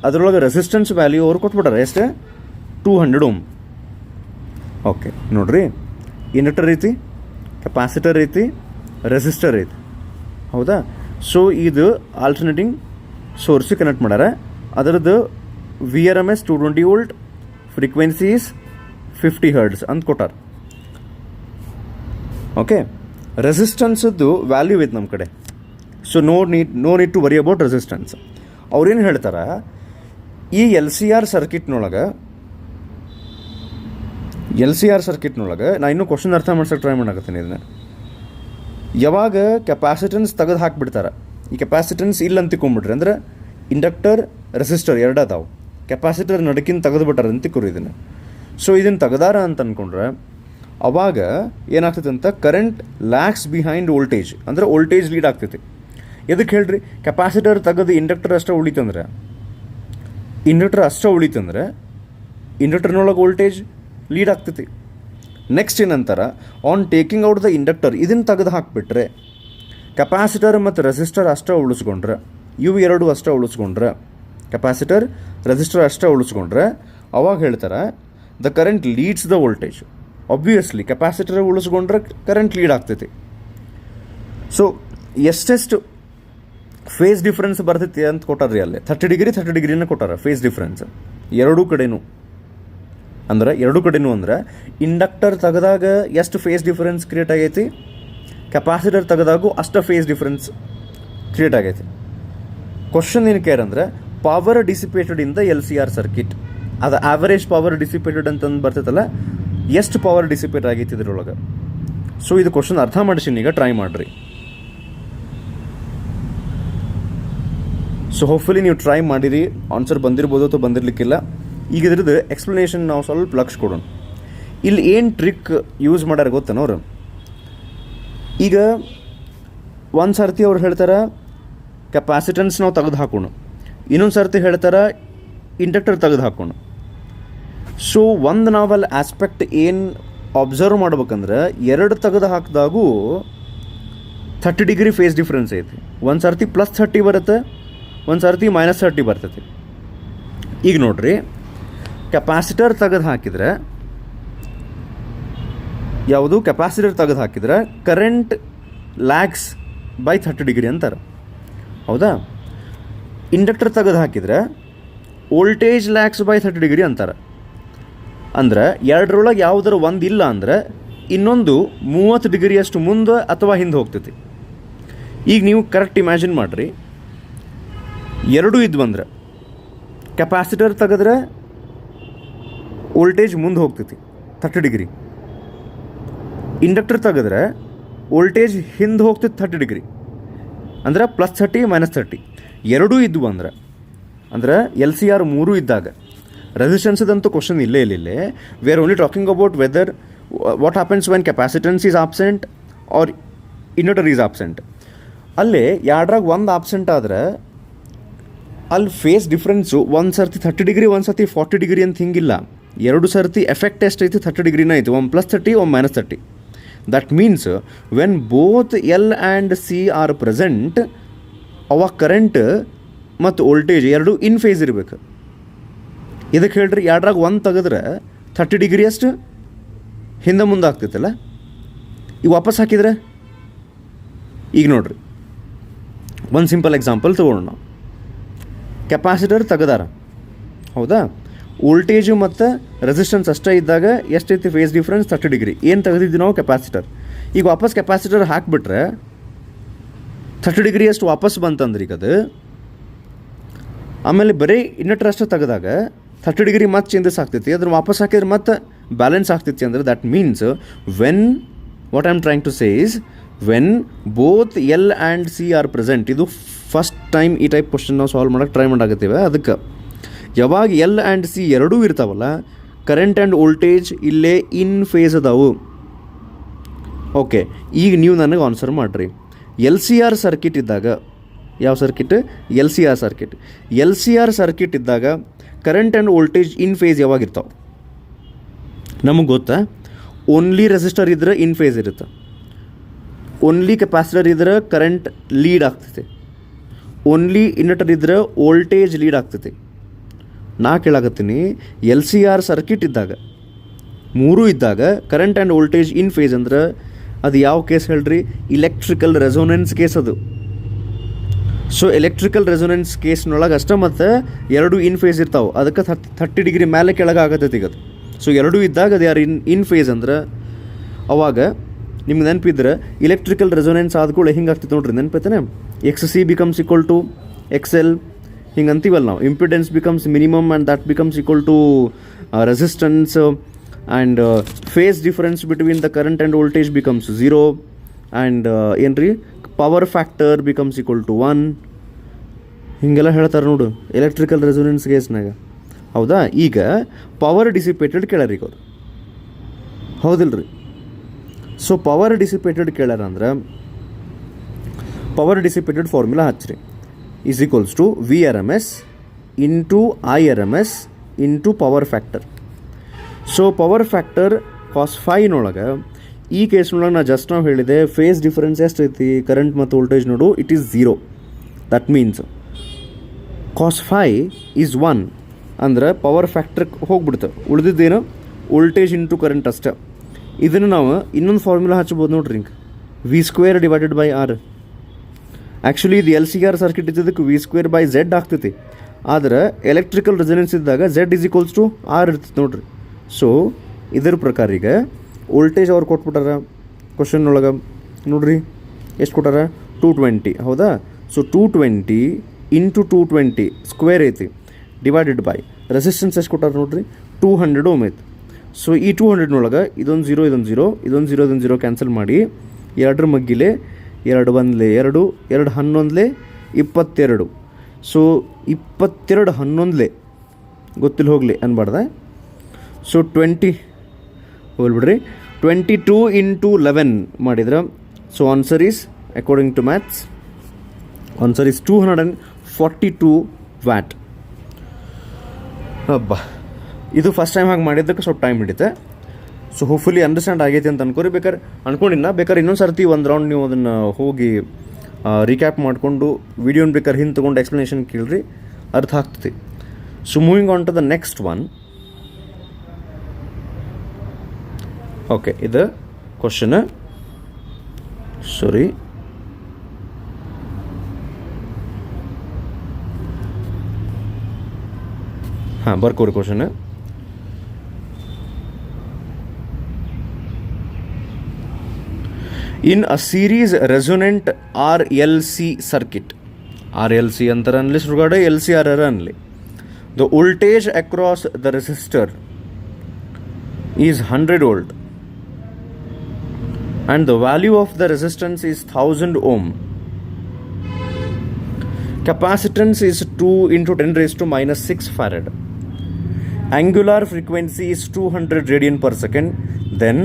ಅದರೊಳಗೆ ರೆಸಿಸ್ಟೆನ್ಸ್ ವ್ಯಾಲ್ಯೂ ಅವ್ರು ಕೊಟ್ಬಿಟ್ಟಾರೆ ಎಷ್ಟೇ 200 ಓಮ್. ಓಕೆ ನೋಡ್ರಿ, ಇಂಡಕ್ಟರ್ ಐತಿ, ಕೆಪಾಸಿಟರ್ ಐತಿ, ರೆಸಿಸ್ಟರ್ ಐತಿ, ಹೌದಾ. ಸೊ ಇದು ಆಲ್ಟರ್ನೇಟಿಂಗ್ ಸೋರ್ಸಿಗೆ ಕನೆಕ್ಟ್ ಮಾಡ್ಯಾರ. ಅದರದ್ದು V R M S 220 volt, frequency is 50 hertz ಅಂತ ಕೊಟ್ಟಾರ. ಓಕೆ, ರೆಸಿಸ್ಟೆನ್ಸದ್ದು ವ್ಯಾಲ್ಯೂ ಐತೆ ನಮ್ಮ ಕಡೆ. So no need to worry about resistance. ಅವ್ರೇನು ಹೇಳ್ತಾರೆ, ಈ ಎಲ್ ಸಿ ಆರ್ ಸರ್ಕಿಟ್ನೊಳಗೆ ನಾ ಇನ್ನೂ ಕ್ವಶನ್ ಅರ್ಥ ಮಾಡ್ಸೋಕೆ ಟ್ರೈ ಮಾಡಕತ್ತೀನಿ. ಇದನ್ನ ಯಾವಾಗ ಕೆಪಾಸಿಟೆನ್ಸ್ ತೆಗೆದು ಹಾಕಿಬಿಡ್ತಾರೆ, ಈ ಕೆಪಾಸಿಟೆನ್ಸ್ ಇಲ್ಲ ಅಂತ ತಿಳ್ಕೊಂಬಿಟ್ರಿ ಅಂದ್ರೆ ಇಂಡಕ್ಟರ್ ರೆಸಿಸ್ಟರ್ ಎರಡು ಅದಾವೆ, ಕೆಪಾಸಿಟರ್ ನಡಕಿನ ತೆಗೆದುಬಿಟ್ಟಾರೆ ಅಂತ ತಿಳ್ಕೊರಿ ಇದನ್ನು. ಸೊ ಇದನ್ನು ತೆಗೆದಾರ ಅಂತ ಅಂದ್ಕೊಂಡ್ರೆ ಅವಾಗ ಏನಾಗ್ತೈತೆ ಅಂತ, ಕರೆಂಟ್ ಲ್ಯಾಕ್ಸ್ ಬಿಹೈಂಡ್ ವೋಲ್ಟೇಜ್, ಅಂದರೆ ವೋಲ್ಟೇಜ್ ಲೀಡ್ ಆಗ್ತೈತಿ. ಎದಕ್ಕೆ ಹೇಳ್ರಿ, ಕೆಪಾಸಿಟರ್ ತೆಗೆದು ಇಂಡಕ್ಟರ್ ಅಷ್ಟೇ ಉಳಿತಂದ್ರೆ ಇಂಡಕ್ಟರ್ನೊಳಗೆ ವೋಲ್ಟೇಜ್ ಲೀಡ್ ಆಗ್ತೈತಿ. ನೆಕ್ಸ್ಟ್ ಏನಂತಾರ, on taking out the inductor, ಇದನ್ನು ತೆಗೆದು ಹಾಕಿಬಿಟ್ರೆ ಕೆಪಾಸಿಟರ್ ಮತ್ತು ರೆಸಿಸ್ಟರ್ ಅಷ್ಟೇ ಉಳಿಸ್ಕೊಂಡ್ರೆ, ಇವು ಎರಡು ಅಷ್ಟೇ ಉಳಿಸ್ಕೊಂಡ್ರೆ, ಕೆಪಾಸಿಟರ್ ರೆಸಿಸ್ಟರ್ ಅಷ್ಟೇ ಉಳಿಸ್ಕೊಂಡ್ರೆ ಅವಾಗ ಹೇಳ್ತಾರೆ the current leads the voltage. Obviously capacitor ಉಳಿಸ್ಕೊಂಡ್ರೆ ಕರೆಂಟ್ ಲೀಡ್ ಆಗ್ತೈತಿ. ಸೊ ಎಷ್ಟೆಷ್ಟು ಫೇಸ್ ಡಿಫ್ರೆನ್ಸ್ ಬರ್ತೈತಿ ಅಂತ ಕೊಟ್ಟಾರ್ರಿ ಅಲ್ಲೇ 30 ಡಿಗ್ರಿನ ಕೊಟ್ಟಾರ ಫೇಸ್ ಡಿಫ್ರೆನ್ಸ್ ಎರಡೂ ಕಡೆನೂ. ಅಂದ್ರೆ ಇಂಡಕ್ಟರ್ ತೆಗೆದಾಗ ಎಷ್ಟು ಫೇಸ್ ಡಿಫರೆನ್ಸ್ ಕ್ರಿಯೇಟ್ ಆಗೈತಿ, ಕೆಪಾಸಿಟರ್ ತೆಗೆದಾಗೂ ಅಷ್ಟು ಫೇಸ್ ಡಿಫರೆನ್ಸ್ ಕ್ರಿಯೇಟ್ ಆಗೈತಿ. ಕ್ವಶನ್ ಏನು ಕೇರ್ ಅಂದರೆ, power dissipated in the L C R circuit, ಅದು ಆವರೇಜ್ ಪವರ್ ಡಿಸಿಪೇಟೆಡ್ ಅಂತಂದು ಬರ್ತೈತಲ್ಲ, ಎಷ್ಟು ಪವರ್ ಡಿಸಿಪೇಟ್ ಆಗೈತಿ ಇದ್ರೊಳಗೆ. ಸೊ ಇದು ಕ್ವಶನ್ ಅರ್ಥ ಮಾಡಿಸಿನಿ, ಈಗ ಟ್ರೈ ಮಾಡಿರಿ. ಸೊ ಹೋಪ್ಫುಲಿ ನೀವು ಟ್ರೈ ಮಾಡಿರಿ, ಆನ್ಸರ್ ಬಂದಿರ್ಬೋದು ಅಥವಾ ಬಂದಿರಲಿಕ್ಕಿಲ್ಲ. ಈಗ ಇದ್ರದ್ದು ಎಕ್ಸ್ಪ್ಲನೇಷನ್ ನಾವು ಸ್ವಲ್ಪ ಲಕ್ಷ ಕೊಡೋಣ. ಇಲ್ಲಿ ಏನು ಟ್ರಿಕ್ ಯೂಸ್ ಮಾಡ್ಯಾರ ಗೊತ್ತನವ್ರು. ಈಗ ಒಂದು ಸರ್ತಿ ಅವ್ರು ಹೇಳ್ತಾರೆ ಕೆಪಾಸಿಟೆನ್ಸ್ ನಾವು ತೆಗೆದು ಹಾಕೋಣ, ಇನ್ನೊಂದು ಸರ್ತಿ ಹೇಳ್ತಾರೆ ಇಂಡಕ್ಟರ್ ತೆಗೆದು ಹಾಕೋಣ. ಸೊ ಒಂದು ನಾವಲ್ಲಿ ಆಸ್ಪೆಕ್ಟ್ ಏನು ಅಬ್ಸರ್ವ್ ಮಾಡ್ಬೇಕಂದ್ರೆ, ಎರಡು ತೆಗೆದು ಹಾಕಿದಾಗೂ 30 ಡಿಗ್ರಿ ಫೇಸ್ ಡಿಫ್ರೆನ್ಸ್ ಐತಿ. ಒಂದು ಸರ್ತಿ +30 ಬರುತ್ತೆ, ಒಂದು ಸರ್ತಿ -30 ಬರ್ತೈತಿ. ಈಗ ನೋಡ್ರಿ, ಕೆಪಾಸಿಟರ್ ತೆಗೆದು ಹಾಕಿದರೆ ಕರೆಂಟ್ ಲ್ಯಾಕ್ಸ್ ಬೈ 30 ಡಿಗ್ರಿ ಅಂತಾರೆ, ಹೌದಾ. ಇಂಡಕ್ಟರ್ ತೆಗೆದು ಹಾಕಿದರೆ ವೋಲ್ಟೇಜ್ ಲ್ಯಾಕ್ಸ್ ಬೈ 30 ಡಿಗ್ರಿ ಅಂತಾರೆ. ಅಂದ್ರೆ ಎರಡರೊಳಗೆ ಯಾವುದರ ಒಂದು ಇಲ್ಲ ಅಂದರೆ ಇನ್ನೊಂದು 30 ಡಿಗ್ರಿಯಷ್ಟು ಮುಂದೆ ಅಥವಾ ಹಿಂದೆ ಹೋಗ್ತೈತಿ. ಈಗ ನೀವು ಕರೆಕ್ಟ್ ಇಮ್ಯಾಜಿನ್ ಮಾಡಿರಿ, ಎರಡೂ ಇದ್ವು ಅಂದ್ರೆ ಕೆಪಾಸಿಟರ್ ತೆಗೆದ್ರೆ ವೋಲ್ಟೇಜ್ ಮುಂದೆ ಹೋಗ್ತೈತಿ 30 ಡಿಗ್ರಿ, ಇಂಡಕ್ಟರ್ ತೆಗೆದ್ರೆ ವೋಲ್ಟೇಜ್ ಹಿಂದೆ ಹೋಗ್ತೈತಿ 30 ಡಿಗ್ರಿ, ಅಂದ್ರೆ +30 -30 ಎರಡೂ ಇದ್ವು ಅಂದ್ರೆ ಎಲ್ ಸಿ ಆರ್ 3 ಇದ್ದಾಗ ರೆಸಿಸ್ಟೆನ್ಸ್ದಂತೂ ಕ್ವಶನ್ ಇಲ್ಲೇ we are only talking about whether what happens when capacitance is absent or inductor is absent. ಅಲ್ಲೇ ಎರಡ್ರಾಗ ಒಂದು ಆಬ್ಸೆಂಟ್ ಆದರೆ ಅಲ್ಲಿ ಫೇಸ್ ಡಿಫ್ರೆನ್ಸು ಒಂದು ಸರ್ತಿ 30 ಡಿಗ್ರಿ, ಒಂದು ಸರ್ತಿ 40 ಡಿಗ್ರಿ ಅಂತ ಹಿಂಗಿಲ್ಲ. ಎರಡು ಸರ್ತಿ ಎಫೆಕ್ಟ್ ಎಷ್ಟೈತಿ 30 ಡಿಗ್ರಿನ ಐತಿ, ಒಂದು +30 ಒಂದು -30. That means when both L and C R present, ಅವಾಗ ಕರೆಂಟ್ ಮತ್ತು ವೋಲ್ಟೇಜ್ ಎರಡು ಇನ್ ಫೇಸ್ ಇರಬೇಕು. ಇದಕ್ಕೆ ಹೇಳ್ರಿ, ಎರಡ್ರಾಗ ಒಂದು ತೆಗೆದ್ರೆ 30 ಡಿಗ್ರಿ ಅಷ್ಟು ಹಿಂದೆ ಮುಂದೆ ಆಗ್ತೈತಲ್ಲ. ಈಗ ವಾಪಸ್ ಹಾಕಿದ್ರೆ, ಈಗ ನೋಡ್ರಿ ಒಂದು ಸಿಂಪಲ್ ಎಕ್ಸಾಂಪಲ್ ತೊಗೊಳ್ಳೋಣ ನಾವು. ಕೆಪಾಸಿಟರ್ ತೆಗೆದಾರ, ಹೌದಾ. ವೋಲ್ಟೇಜು ಮತ್ತು ರೆಸಿಸ್ಟೆನ್ಸ್ ಅಷ್ಟೇ ಇದ್ದಾಗ ಎಷ್ಟೈತಿ ಫೇಸ್ ಡಿಫ್ರೆನ್ಸ್ 30 ಡಿಗ್ರಿ. ಏನು ತೆಗೆದಿದ್ವಿ ನಾವು ಕೆಪಾಸಿಟರ್. ಈಗ ವಾಪಸ್ ಕೆಪಾಸಿಟರ್ ಹಾಕಿಬಿಟ್ರೆ 30 ಡಿಗ್ರಿ ಅಷ್ಟು ವಾಪಸ್ ಬಂತಂದ್ರೆ ಈಗ ಅದು. ಆಮೇಲೆ ಬರೀ ಇಂಡಕ್ಟರ್ ಅಷ್ಟು ತೆಗೆದಾಗ 30 ಡಿಗ್ರಿ ಮತ್ತೆ ಚೇಂಜಸ್ ಆಗ್ತೈತಿ. ಅದ್ರ ವಾಪಸ್ ಹಾಕಿದ್ರೆ ಮತ್ತೆ ಬ್ಯಾಲೆನ್ಸ್ ಆಗ್ತೈತಿ. ಅಂದ್ರೆ that means when what I am trying to say is when both L and C R present. ಇದು ಫಸ್ಟ್ ಟೈಮ್ ಈ ಟೈಪ್ ಕ್ವಶನ್ ನಾವು ಸಾಲ್ವ್ ಮಾಡೋಕ್ಕೆ ಟ್ರೈ ಮಾಡಾಕತ್ತೀವಿ. ಅದಕ್ಕೆ ಯಾವಾಗ ಎಲ್ ಆ್ಯಂಡ್ ಸಿ ಎರಡೂ ಇರ್ತಾವಲ್ಲ, ಕರೆಂಟ್ ಆ್ಯಂಡ್ ವೋಲ್ಟೇಜ್ ಇಲ್ಲೇ ಇನ್ ಫೇಸ್ ಅದಾವು. ಓಕೆ, ಈಗ ನೀವು ನನಗೆ ಆನ್ಸರ್ ಮಾಡಿರಿ. ಎಲ್ ಸಿ ಆರ್ ಸರ್ಕಿಟ್ ಇದ್ದಾಗ, ಯಾವ circuit? L C R circuit. L C R circuit ಇದ್ದಾಗ current and voltage in phase ಯಾವಾಗಿರ್ತಾವೆ? ನಮಗೆ ಗೊತ್ತಾ? ಓನ್ಲಿ ರೆಸಿಸ್ಟರ್ ಇದ್ರೆ ಇನ್ ಫೇಸ್ ಇರುತ್ತೆ, ಓನ್ಲಿ ಕೆಪಾಸಿಟರ್ ಇದ್ರೆ ಕರೆಂಟ್ ಲೀಡ್ ಆಗ್ತೈತೆ, ಓನ್ಲಿ ಇಂಡಕ್ಟರ್ ಇದ್ರೆ ವೋಲ್ಟೇಜ್ ಲೀಡ್ ಆಗ್ತೈತೆ. ನಾ ಕೇಳಾಕತ್ತೀನಿ, ಎಲ್ ಸಿ ಆರ್ ಸರ್ಕಿಟ್ ಇದ್ದಾಗ, ಮೂರೂ ಇದ್ದಾಗ current and voltage in phase ಅಂದ್ರೆ ಅದು ಯಾವ ಕೇಸ್ ಹೇಳ್ರಿ? ಇಲೆಕ್ಟ್ರಿಕಲ್ ರೆಸೊನೆನ್ಸ್ ಕೇಸ್ ಅದು. ಸೊ ಎಲೆಕ್ಟ್ರಿಕಲ್ ರೆಸೊನೆನ್ಸ್ ಕೇಸ್ನೊಳಗೆ ಅಷ್ಟೇ ಮತ್ತು ಎರಡು ಇನ್ ಫೇಸ್ ಇರ್ತಾವೆ, ಅದಕ್ಕೆ 30 ಡಿಗ್ರಿ ಮೇಲೆ ಕೆಳಗೆ ಆಗತ್ತೈತಿ ಈಗ ಅದು. ಸೊ ಎರಡೂ ಇದ್ದಾಗ ಅದು ಯಾರು ಇನ್ ಫೇಸ್ ಅಂದ್ರೆ ಅವಾಗ ನಿಮ್ಗೆ ನೆನಪಿದ್ರೆ ಇಲೆಕ್ಟ್ರಿಕಲ್ ರೆಸೊನೆನ್ಸ್ ಆದ್ಕೊಳ್ಳೆ ಹಿಂಗೆ ಆಗ್ತೈತೆ ನೋಡ್ರಿ, ನೆನಪೈತಾನೆ? X C becomes equal to X L ಹಿಂಗೆ ಅಂತೀವಲ್ಲ ನಾವು. Impedance becomes minimum and that becomes equal to resistance and phase difference between the current and voltage becomes 0 and ಏನು ರೀ power factor becomes equal to 1 ಹೀಗೆಲ್ಲ ಹೇಳ್ತಾರೆ ನೋಡು electrical resonance ಕೇಸ್ನಾಗ. ಹೌದಾ? ಈಗ ಪವರ್ ಡಿಸಿಪೇಟೆಡ್ ಕೇಳ್ಯಾರೀಗ ಅವ್ರು, ಹೌದಿಲ್ರಿ? ಸೊ ಪವರ್ ಡಿಸಿಪೇಟೆಡ್ ಕೇಳ್ಯಾರ ಅಂದ್ರೆ ಪವರ್ ಡಿಸಿಪೇಟೆಡ್ ಫಾರ್ಮುಲಾ ಹಚ್ಚಿರಿ. Is equals to V R M S into I R M S into power factor. So power factor cos ಫೈನೊಳಗೆ ಈ ಕೇಸ್ನೊಳಗೆ ನಾ ಜಸ್ಟ್ ನಾವು ಹೇಳಿದೆ ಫೇಸ್ ಡಿಫರೆನ್ಸ್ ಎಷ್ಟೈತಿ ಕರೆಂಟ್ ಮತ್ತು ವೋಲ್ಟೇಜ್ ನೋಡು, it is 0. That means cos phi is 1 ಅಂದ್ರೆ ಪವರ್ ಫ್ಯಾಕ್ಟರ್ ಹೋಗ್ಬಿಡ್ತವೆ, ಉಳಿದಿದ್ದೇನು ವೋಲ್ಟೇಜ್ ಇಂಟು ಕರೆಂಟ್ ಅಷ್ಟೇ. ಇದನ್ನು ನಾವು ಇನ್ನೊಂದು ಫಾರ್ಮುಲಾ ಹಚ್ಬೋದು ನೋಡ್ರಿ, ಹಿಂಗೆ V² divided by R. Actually ಇದು ಎಲ್ ಸಿ ಆರ್ ಸರ್ಕಿಟ್ ಇದ್ದದಕ್ಕೆ V² ಬೈ Z ಆಗ್ತೈತಿ, ಆದರೆ ಎಲೆಕ್ಟ್ರಿಕಲ್ ರೆಸೊನೆನ್ಸ್ ಇದ್ದಾಗ Z is equals to R ಇರ್ತೈತಿ ನೋಡ್ರಿ. ಸೊ ಇದರ ಪ್ರಕಾರ ಈಗ ವೋಲ್ಟೇಜ್ ಅವ್ರು ಕೊಟ್ಬಿಟ್ಟಾರ ಕ್ವಶನ್ ಒಳಗೆ ನೋಡ್ರಿ, ಎಷ್ಟು ಕೊಟ್ಟಾರ? 220. ಹೌದಾ? ಸೊ 220 ಇಂಟು 220 ಸ್ಕ್ವೇರ್ ಐತಿ ಡಿವೈಡೆಡ್ ಬೈ ರೆಸಿಸ್ಟೆನ್ಸ್ ಎಷ್ಟು ಕೊಟ್ಟಾರ ನೋಡ್ರಿ? 200 ಓಮ್ ಐತಿ. ಸೊ ಈ 200ನೊಳಗೆ ಇದೊಂದು 0 ಇದೊಂದು 0 ಇದೊಂದು 0 ಇದೊಂದು 0 ಕ್ಯಾನ್ಸಲ್ ಮಾಡಿ, 2 ಮಗ್ಗಿಲೆ 2 1 2 2 11 22. ಸೊ 22 11 ಗೊತ್ತಿಲ್ಲ ಹೋಗಲಿ ಅನ್ಬಾರ್ದ. ಸೊ 20 ಹೋಗ್ಬಿಡ್ರಿ, 22 ಇಂಟು 11 ಮಾಡಿದ್ರೆ so answer is according to maths answer is 242 watt. ಹಬ್ಬ, ಇದು ಫಸ್ಟ್ ಟೈಮ್ ಹಾಗೆ ಮಾಡಿದ್ದಕ್ಕೆ ಸ್ವಲ್ಪ ಟೈಮ್ ಹಿಡಿತೆ. ಸೊ ಹೋಪ್ಫುಲಿ ಅಂಡರ್ಸ್ಟ್ಯಾಂಡ್ ಆಗೈತೆ ಅಂತ ಅನ್ಕೋರಿ. ಬೇಕಾದ್ರೆ ಅನ್ಕೊಂಡಿನ ಬೇಕಾದ್ರೆ ಇನ್ನೊಂದು ಸರ್ತಿ ಒಂದು ರೌಂಡ್ ನೀವು ಅದನ್ನು ಹೋಗಿ ರಿಕ್ಯಾಪ್ ಮಾಡಿಕೊಂಡು ವಿಡಿಯೋನ ಬೇಕಾದ್ರೆ ಹಿಂದೆ ತೊಗೊಂಡು ಎಕ್ಸ್ಪ್ಲನೇಷನ್ ಕೇಳ್ರಿ, ಅರ್ಥ ಆಗ್ತದೆ. So moving on to the next one. Okay, ಇದು ಕ್ವಶನ್, ಸಾರಿ ಹಾಂ ಬರ್ಕೋರಿ question. In a series resonant RLC circuit, RLC ಅಂತಾರೆ ಅನ್ಲಿ ಸುರುಗಡೆ LCR ಅನ್ಲಿ, the voltage across the resistor is 100 volt and the value of the resistance is 1000 ohm. Capacitance is 2 into 10 raised to minus 6 farad. Angular frequency is 200 radian per second. Then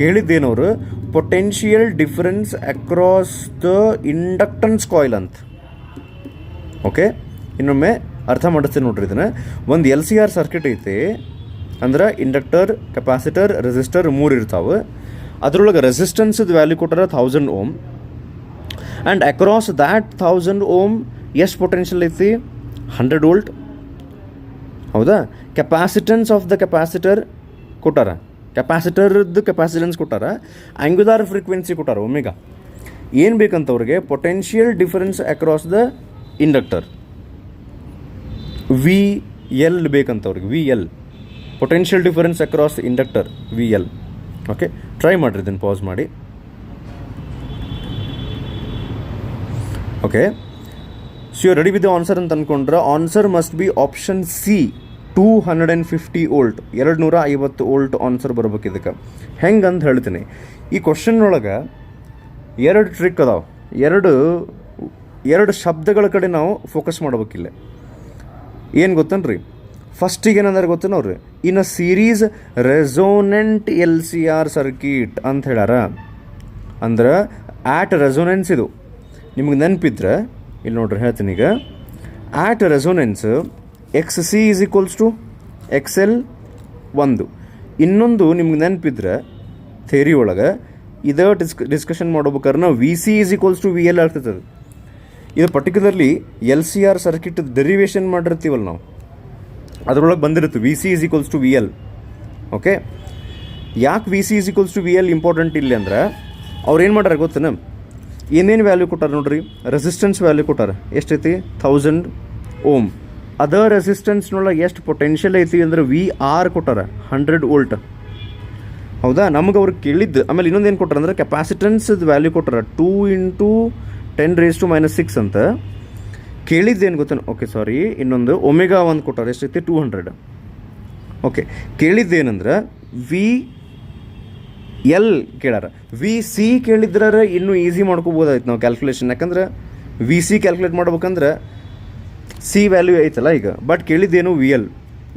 ಕೇಳಿದ್ದೇನವರು potential difference across the inductance coil ಅಂತ. Okay, ಇನ್ನೊಮ್ಮೆ ಅರ್ಥ ಮಾಡಿಸ್ತೀನಿ ನೋಡ್ರಿ. ಇದನ್ನು ಒಂದು LCR circuit ಐತಿ ಅಂದ್ರೆ ಇಂಡಕ್ಟರ್, ಕೆಪಾಸಿಟರ್, ರೆಸಿಸ್ಟರ್ 3 ಇರ್ತಾವೆ. ಅದರೊಳಗೆ ರೆಸಿಸ್ಟೆನ್ಸದ ವ್ಯಾಲ್ಯೂ ಕೊಟ್ಟರೆ 1000 ohm and across that 1000 ohm ಎಷ್ಟು ಪೊಟೆನ್ಷಿಯಲ್ ಐತಿ? 100 volt. ಹೌದಾ? ಕೆಪಾಸಿಟೆನ್ಸ್ ಆಫ್ ದ ಕೆಪಾಸಿಟರ್ ಕೊಟ್ಟಾರ, ಕೆಪಾಸಿಟರ್ದು ಕೆಪಾಸಿಟೆನ್ಸ್ ಕೊಟ್ಟಾರ, ಆ್ಯಂಗ್ಯುಲಾರ್ ಫ್ರೀಕ್ವೆನ್ಸಿ ಕೊಟ್ಟಾರ ಒಮೆಗಾ. ಏನು ಬೇಕಂತವ್ರಿಗೆ? Potential difference across the inductor VL ಬೇಕಂತವ್ರಿಗೆ, VL potential difference across inductor VL. Okay, try ಮಾಡಿರಿ, ಇದನ್ನು ಪಾಸ್ ಮಾಡಿ. Okay, so you ready with the answer ಅಂತ ಅಂದ್ಕೊಂಡ್ರೆ answer must be option C, 250 volt, 250 volt answer ಬರ್ಬೇಕು ಇದಕ್ಕೆ. ಹೆಂಗೆ ಅಂತ ಹೇಳ್ತೀನಿ. ಈ ಕ್ವಶನ್ ಒಳಗೆ 2 ಟ್ರಿಕ್ ಅದಾವೆ, ಎರಡು ಶಬ್ದಗಳ ಕಡೆ ನಾವು ಫೋಕಸ್ ಮಾಡ್ಬೇಕಿಲ್ಲ. ಏನು ಗೊತ್ತನ್ರಿ? ಫಸ್ಟಿಗೆ ಏನಂದ್ರೆ ಗೊತ್ತು ನೋಡ್ರಿ, in a series resonant L C R circuit ಅಂತ ಹೇಳ್ಯಾರ. ಅಂದ್ರೆ ಆಟ್ ರೆಸೋನೆನ್ಸ್ ಇದು ನಿಮ್ಗೆ ನೆನಪಿದ್ರೆ ಇಲ್ಲಿ ನೋಡ್ರಿ ಹೇಳ್ತೀನಿ ಈಗ. At resonance X C is equals to X L ಒಂದು. ಇನ್ನೊಂದು ನಿಮ್ಗೆ ನೆನಪಿದ್ರೆ ಥೇರಿ ಒಳಗೆ ಇದು ಡಿಸ್ಕಷನ್ ಮಾಡ್ಬೇಕಾದ್ರೆ ನಾವು V C is equals to V L ಆಗ್ತದೆ. ಇದು particularly L C R circuit derivation ಮಾಡಿರ್ತೀವಲ್ಲ ನಾವು, ಅದರೊಳಗೆ ಬಂದಿರುತ್ತೆ V C is equals to V L. Okay, ಯಾಕೆ V C is equals to V L important ಇಲ್ಲಿ ಅಂದ್ರೆ ಅವ್ರು ಏನು ಮಾಡ್ಯಾರ ಗೊತ್ತೇನ, ಏನೇನು ವ್ಯಾಲ್ಯೂ ಕೊಟ್ಟಾರ ನೋಡ್ರಿ. ರೆಸಿಸ್ಟೆನ್ಸ್ ವ್ಯಾಲ್ಯೂ ಕೊಟ್ಟಾರ, ಎಷ್ಟೈತಿ 1000 ಓಮ್. ಅದರ್ ರೆಸಿಸ್ಟೆನ್ಸ್ನೊಳಗೆ ಎಷ್ಟು ಪೊಟೆನ್ಷಿಯಲ್ ಐತಿ ಅಂದ್ರೆ ವಿ ಆರ್ ಕೊಟ್ಟಾರ 100 ವೋಲ್ಟ್. ಹೌದಾ, ನಮ್ಗೆ ಅವ್ರು ಕೇಳಿದ್ದು. ಆಮೇಲೆ ಇನ್ನೊಂದು ಏನು ಕೊಟ್ಟಾರ ಅಂದ್ರೆ ಕೆಪಾಸಿಟೆನ್ಸ್ ವ್ಯಾಲ್ಯೂ ಕೊಟ್ಟಾರ 2 × 10⁻⁶ ಅಂತ. ಕೇಳಿದ್ದೇನು ಗೊತ್ತೇನು, ಓಕೆ ಸಾರಿ, ಇನ್ನೊಂದು ಒಮೆಗಾ 1 ಕೊಟ್ಟಾರ, ಎಷ್ಟೈತಿ 200. ಓಕೆ, ಕೇಳಿದ್ದೇನೆಂದ್ರೆ ವಿ ಎಲ್ ಕೇಳಾರ. ವಿ ಸಿ ಕೇಳಿದ್ರೆ ಇನ್ನೂ ಈಸಿ ಮಾಡ್ಕೋಬೋದಾಯ್ತು ನಾವು ಕ್ಯಾಲ್ಕುಲೇಷನ್. ಯಾಕಂದ್ರೆ ವಿ ಸಿ ಕ್ಯಾಲ್ಕುಲೇಟ್ ಮಾಡ್ಬೇಕಂದ್ರೆ ಸಿ ವ್ಯಾಲ್ಯೂ ಐತಲ್ಲ ಈಗ. ಬಟ್ ಕೇಳಿದ್ದೇನು ವಿ ಎಲ್.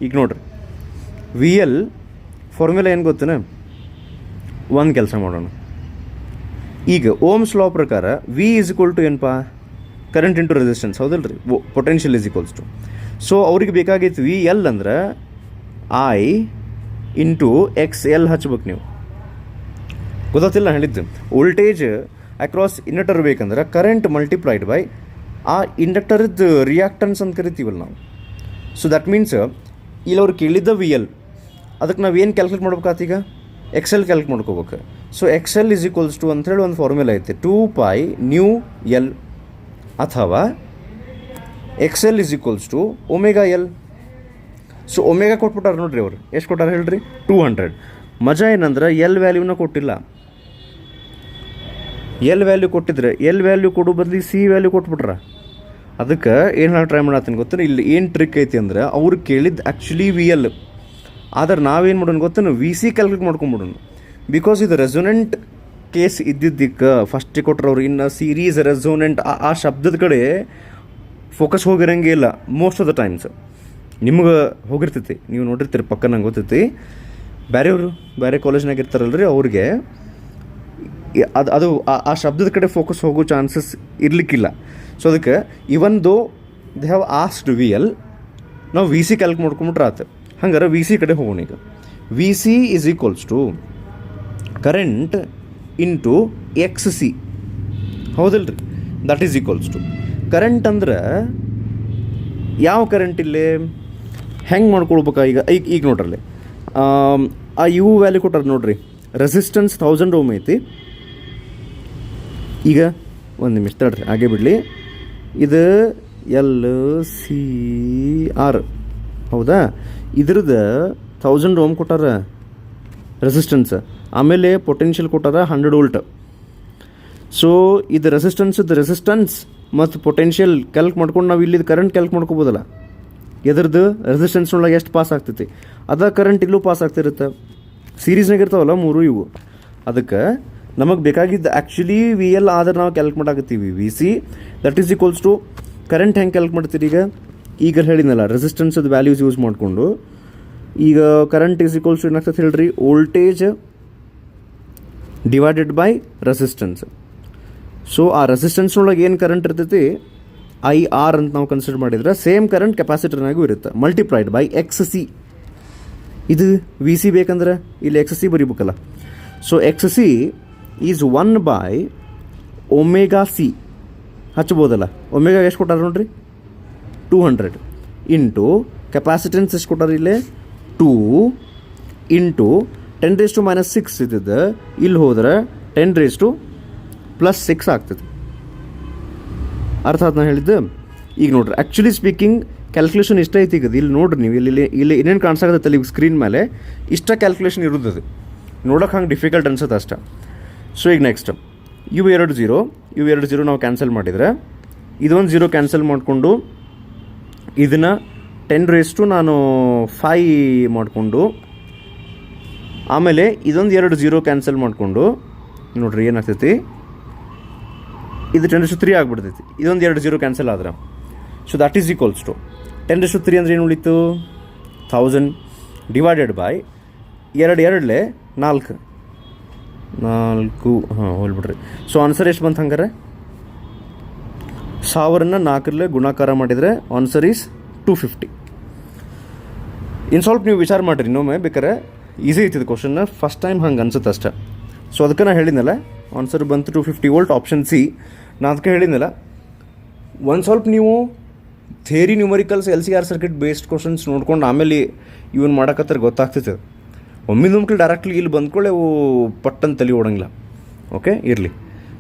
ಈಗ ನೋಡ್ರಿ, ವಿ ಎಲ್ ಫಾರ್ಮುಲಾ ಏನು ಗೊತ್ತೇನ, ಒಂದು ಕೆಲಸ ಮಾಡೋಣ. ಈಗ ಓಮ್ಸ್ ಲಾ ಪ್ರಕಾರ ವಿ ಈಸ್ ಈಕ್ವಲ್ ಟು ಏನಪ್ಪ, ಕರೆಂಟ್ ಇಂಟು ರೆಸಿಸ್ಟೆನ್ಸ್, ಹೌದಲ್ಲ ರೀ. Potential is equals to. So ಅವ್ರಿಗೆ ಬೇಕಾಗಿತ್ತು ವಿ ಎಲ್ ಅಂದ್ರೆ ಐ ಇಂಟು ಎಕ್ಸ್ ಎಲ್ ಹಚ್ಬೇಕು ನೀವು. ಗೊತ್ತಿಲ್ಲ ಹೇಳಿದ್ದು. ವೋಲ್ಟೇಜ್ ಅಕ್ರಾಸ್ ಇಂಡಕ್ಟರ್ ಬೇಕಂದ್ರೆ ಕರೆಂಟ್ ಮಲ್ಟಿಪ್ಲೈಡ್ ಬೈ ಆ ಇಂಡಕ್ಟರ್ದು ರಿಯಾಕ್ಟನ್ಸ್ ಅಂತ ಕರಿತೀವಲ್ಲ ನಾವು. ಸೊ ದಟ್ ಮೀನ್ಸ್ ಇಲ್ಲಿ ಅವ್ರು ಕೇಳಿದ್ದ ವಿ ಎಲ್, ಅದಕ್ಕೆ ನಾವು ಏನು ಕ್ಯಾಲ್ಕುಲೇಟ್ ಮಾಡ್ಬೇಕಾಯ್ತು ಈಗ, ಎಕ್ಸ್ ಎಲ್ ಕ್ಯಾಲ್ಕುಲೇಟ್ ಮಾಡ್ಕೋಬೇಕು. So X L is equals to ಅಂಥೇಳಿ ಒಂದು ಫಾರ್ಮುಲಾ ಐತೆ, 2π/μ ಅಥವಾ X L is equals to omega L. So omega ಕೊಟ್ಬಿಟ್ಟಾರೆ ನೋಡ್ರಿ ಅವರು. ಎಷ್ಟು ಕೊಟ್ಟಾರೆ ಹೇಳ್ರಿ, 200. ಮಜಾ ಏನಂದ್ರೆ ಎಲ್ ವ್ಯಾಲ್ಯೂನ ಕೊಟ್ಟಿಲ್ಲ. ಎಲ್ ವ್ಯಾಲ್ಯೂ ಕೊಟ್ಟಿದ್ರೆ ಎಲ್ ವ್ಯಾಲ್ಯೂ ಕೊಡೋ ಬದಲಿ ಸಿ ವ್ಯಾಲ್ಯೂ ಕೊಟ್ಬಿಟ್ರ. ಅದಕ್ಕೆ ಏನು ಹೇಳಿ ಟ್ರೈ ಮಾಡತ್ತೀನಿ ಗೊತ್ತೇನು, ಇಲ್ಲಿ ಏನು ಟ್ರಿಕ್ ಐತಿ ಅಂದ್ರೆ ಅವ್ರು ಕೇಳಿದ್ದು ಆ್ಯಕ್ಚುಲಿ ವಿ ಎಲ್, ಆದ್ರೆ ನಾವೇನು ಮಾಡೋಣ ಗೊತ್ತೇನು, ವಿ ಸಿ ಕ್ಯಾಲ್ಕುಲೇಟ್ ಮಾಡ್ಕೊಂಬಿಡೋಣ. ಬಿಕಾಸ್ ಇದು ರೆಸೊನೆಂಟ್ ಕೇಸ್ ಇದ್ದಿದ್ದಕ್ಕೆ ಫಸ್ಟಿಗೆ ಕೊಟ್ಟರು ಅವ್ರು. ಇನ್ನು ಸೀರೀಸ್ ರೆಸೊನೆಂಟ್ ಆ ಶಬ್ದದ ಕಡೆ ಫೋಕಸ್ ಹೋಗಿರಂಗೆ ಇಲ್ಲ ಮೋಸ್ಟ್ ಆಫ್ ದ ಟೈಮ್ಸ್. ನಿಮ್ಗೆ ಹೋಗಿರ್ತೈತಿ, ನೀವು ನೋಡಿರ್ತೀರಿ ಪಕ್ಕ, ನಂಗೆ ಗೊತ್ತೈತಿ. ಬೇರೆಯವರು ಬೇರೆ ಕಾಲೇಜ್ನಾಗ ಇರ್ತಾರಲ್ರಿ, ಅವ್ರಿಗೆ ಅದು ಆ ಶಬ್ದದ ಕಡೆ ಫೋಕಸ್ ಹೋಗೋ ಚಾನ್ಸಸ್ ಇರಲಿಕ್ಕಿಲ್ಲ. ಸೊ ಅದಕ್ಕೆ even though they have asked V L, ನಾವು ವಿ ಸಿ ಕ್ಯಾಲ್ಕುಲೇಟ್ ಮಾಡ್ಕೊಂಬಿಟ್ರೆ ಆತು. ಹಂಗಾರೆ ವಿ ಸಿ ಕಡೆ ಹೋಗೋಣ ಈಗ. V C is equals to current into X C, ಹೌದಲ್ಲ ರೀ. That is equals to current ಅಂದ್ರೆ ಯಾವ ಕರೆಂಟ್ ಇಲ್ಲೇ ಹೆಂಗೆ ಮಾಡ್ಕೊಳ್ಬೇಕಾ ಈಗ. ಈಗ ನೋಡ್ರಲ್ಲಿ ಆ ಯು ವ್ಯಾಲ್ಯೂ ಕೊಟ್ಟಾರ ನೋಡ್ರಿ. ರೆಸಿಸ್ಟೆನ್ಸ್ 1000 ಓಮ್ ಐತಿ. ಈಗ ಒಂದು ನಿಮಿಷ ತಡ್ರಿ, ಹಾಗೆ ಬಿಡಲಿ. ಇದು ಎಲ್ ಸಿ ಆರ್, ಹೌದಾ. ಇದ್ರದ್ದು 1000 ಓಮ್ ಕೊಟ್ಟಾರ ರೆಸಿಸ್ಟೆನ್ಸ್, ಆಮೇಲೆ ಪೊಟೆನ್ಷಿಯಲ್ ಕೊಟ್ಟಾರ 100 ವೋಲ್ಟ್. ಸೊ ಇದು ರೆಸಿಸ್ಟೆನ್ಸ್ ಮತ್ತು ಪೊಟೆನ್ಷಿಯಲ್ ಕ್ಯಾಲ್ಕ್ ಮಾಡ್ಕೊಂಡು ನಾವು ಇಲ್ಲಿ ಕರೆಂಟ್ ಕ್ಯಾಲ್ಕ್ ಮಾಡ್ಕೋಬೋದಲ್ಲ. ಎದ್ರದ್ದು ರೆಸಿಸ್ಟೆನ್ಸ್ನೊಳಗೆ ಎಷ್ಟು ಪಾಸ್ ಆಗ್ತೈತಿ ಅದ ಕರೆಂಟ್ ಇಲ್ಲೂ ಪಾಸ್ ಆಗ್ತಿರುತ್ತೆ. ಸೀರೀಸ್ನಾಗ ಇರ್ತಾವಲ್ಲ ಮೂರು ಇವು. ಅದಕ್ಕೆ ನಮಗೆ ಬೇಕಾಗಿದ್ದು ಆ್ಯಕ್ಚುಲಿ ವಿ ಎಲ್, ಆದ್ರೆ ನಾವು ಕ್ಯಾಲ್ಕ್ ಮಾಡಾಕತ್ತೀವಿ V C. That is equals to current ಹೆಂಗೆ ಕ್ಯಾಲ್ಕ್ ಮಾಡ್ತೀರಿ ಈಗ ಹೇಳಿದ್ನಲ್ಲ, ರೆಸಿಸ್ಟೆನ್ಸದ ವ್ಯಾಲ್ಯೂಸ್ ಯೂಸ್ ಮಾಡಿಕೊಂಡು. ಈಗ ಕರೆಂಟ್ ಈಸ್ ಈಕ್ವಲ್ಸ್ ಟು ಏನಾಗ್ತದೆ ಹೇಳ್ರಿ, voltage divided by resistance. So ಆ ರೆಸಿಸ್ಟೆನ್ಸ್ನೊಳಗೆ ಏನು ಕರೆಂಟ್ ಇರ್ತೈತಿ ಐ ಆರ್ ಅಂತ ನಾವು ಕನ್ಸಿಡರ್ ಮಾಡಿದ್ರೆ ಸೇಮ್ ಕರೆಂಟ್ ಕೆಪಾಸಿಟರ್ನಾಗೂ ಇರುತ್ತೆ, ಮಲ್ಟಿಪ್ಲೈಡ್ ಬೈ ಎಕ್ಸ್ ಸಿ. ಇದು ವಿ ಸಿ ಬೇಕಂದ್ರೆ ಇಲ್ಲಿ ಎಕ್ಸ್ ಸಿ ಬರೀಬೇಕಲ್ಲ. So X C is 1/ωc ಹಚ್ಬೋದಲ್ಲ. ಒಮೆಗಾ ಎಷ್ಟು ಕೊಟ್ಟಾರ ನೋಡ್ರಿ, 200 ಇಂಟು ಕೆಪಾಸಿಟೆನ್ಸ್ ಎಷ್ಟು ಕೊಟ್ಟಾರ ಇಲ್ಲೇ 2 ಇಂಟು 10⁻⁶ ಇದ್ದಿದ್ದು ಇಲ್ಲಿ ಹೋದ್ರೆ 10⁻+6 ಆಗ್ತದೆ. ಅರ್ಥ ಆಯ್ತು ನಾನು ಹೇಳಿದ್ದು. ಈಗ ನೋಡ್ರಿ, ಆ್ಯಕ್ಚುಲಿ ಸ್ಪೀಕಿಂಗ್ ಕ್ಯಾಲ್ಕುಲೇಷನ್ ಇಷ್ಟ ಐತಿ. ಈಗ ಇಲ್ಲಿ ನೋಡ್ರಿ, ನೀವು ಇಲ್ಲಿ ಇನ್ನೇನು ಕಾಣಿಸಾಗತ್ತಲ್ಲ ಈಗ ಸ್ಕ್ರೀನ್ ಮೇಲೆ, ಇಷ್ಟ ಕ್ಯಾಲ್ಕುಲೇಷನ್ ಇರೋದು. ನೋಡೋಕೆ ಹಂಗೆ ಡಿಫಿಕಲ್ಟ್ ಅನ್ಸುತ್ತೆ ಅಷ್ಟ. ಸೊ ಈಗ ನೆಕ್ಸ್ಟ್ ಇವು 2 0 ನಾವು ಕ್ಯಾನ್ಸಲ್ ಮಾಡಿದರೆ, ಇದೊಂದು 0 ಕ್ಯಾನ್ಸಲ್ ಮಾಡಿಕೊಂಡು ಇದನ್ನು 10⁵ ಮಾಡಿಕೊಂಡು, ಆಮೇಲೆ ಇದೊಂದು 2 0 ಕ್ಯಾನ್ಸಲ್ ಮಾಡಿಕೊಂಡು ನೋಡ್ರಿ ಏನಾಗ್ತೈತಿ, ಇದು 10⁻³ ಆಗಿಬಿಡ್ತೈತಿ. ಇದೊಂದು 2 0 ಕ್ಯಾನ್ಸಲ್ ಆದ್ರೆ. So that is equals to 10⁻³ ಅಂದ್ರೆ ಏನು ಉಳಿತು, 1000 ಡಿವೈಡೆಡ್ ಬೈ ಎರಡಲೇ 4 ಹಾಂ ಹೋಲ್ಬಿಡ್ರಿ. ಸೊ ಆನ್ಸರ್ ಎಷ್ಟು ಬಂತು ಹಂಗಾರೆ? 1000ನ 4 ಗುಣಾಕಾರ ಮಾಡಿದರೆ ಆನ್ಸರ್ ಈಸ್ 250. ಇನ್ನು ಸ್ವಲ್ಪ ನೀವು ವಿಚಾರ ಮಾಡಿರಿ ಇನ್ನೊಮ್ಮೆ, ಬೇಕಾರೆ ಈಸಿ ಐತಿದ್ದು ಕ್ವಶನ್ನ, ಫಸ್ಟ್ ಟೈಮ್ ಹಂಗೆ ಅನ್ಸುತ್ತೆ ಅಷ್ಟೆ. ಸೊ ಅದಕ್ಕೆ ನಾನು ಹೇಳಿದ್ನಲ್ಲ ಆನ್ಸರ್ ಬಂತು 250 ವೋಲ್ಟ್, ಆಪ್ಷನ್ ಸಿ. ನಾನು ಅದಕ್ಕೆ ಹೇಳಿದ್ನಲ್ಲ, ಒಂದು ಸ್ವಲ್ಪ ನೀವು theory numericals LCR circuit based questions ನೋಡ್ಕೊಂಡು ಆಮೇಲೆ ಇವನ್ ಮಾಡಕತ್ತಾರೆ ಗೊತ್ತಾಗ್ತೈತೆ. ಒಮ್ಮಿಂದ ಡೈರೆಕ್ಟ್ಲಿ ಇಲ್ಲಿ ಬಂದ್ಕೊಳ್ಳೆ ಅವು ಪಟ್ಟಂತ ತಲೆ ಓಡಂಗಿಲ್ಲ. ಓಕೆ, ಇರಲಿ.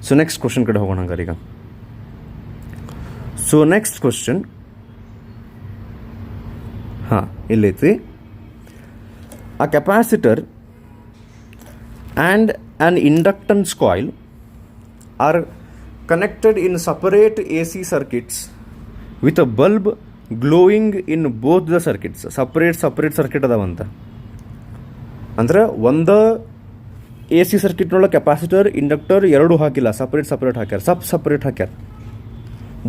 ಸೊ ನೆಕ್ಸ್ಟ್ ಕ್ವಶನ್ ಕಡೆ ಹೋಗೋಣ ಹಂಗಾರೆ ಈಗ. ಸೊ ನೆಕ್ಸ್ಟ್ ಕ್ವಶನ್ ಹಾಂ ಇಲ್ಲೈತಿ. A capacitor and an inductance coil are connected in separate AC circuits with a bulb glowing in both the circuits. separate circuit ಅದಾವಂತ ಅಂದ್ರೆ ಒಂದು AC ಸರ್ಕಿಟ್ನೊಳಗೆ ಕೆಪಾಸಿಟರ್ ಇಂಡಕ್ಟರ್ ಎರಡೂ ಹಾಕಿಲ್ಲ, ಸಪ್ರೇಟ್ ಹಾಕ್ಯಾರ, ಸಪ್ರೇಟ್ ಹಾಕ್ಯಾರ.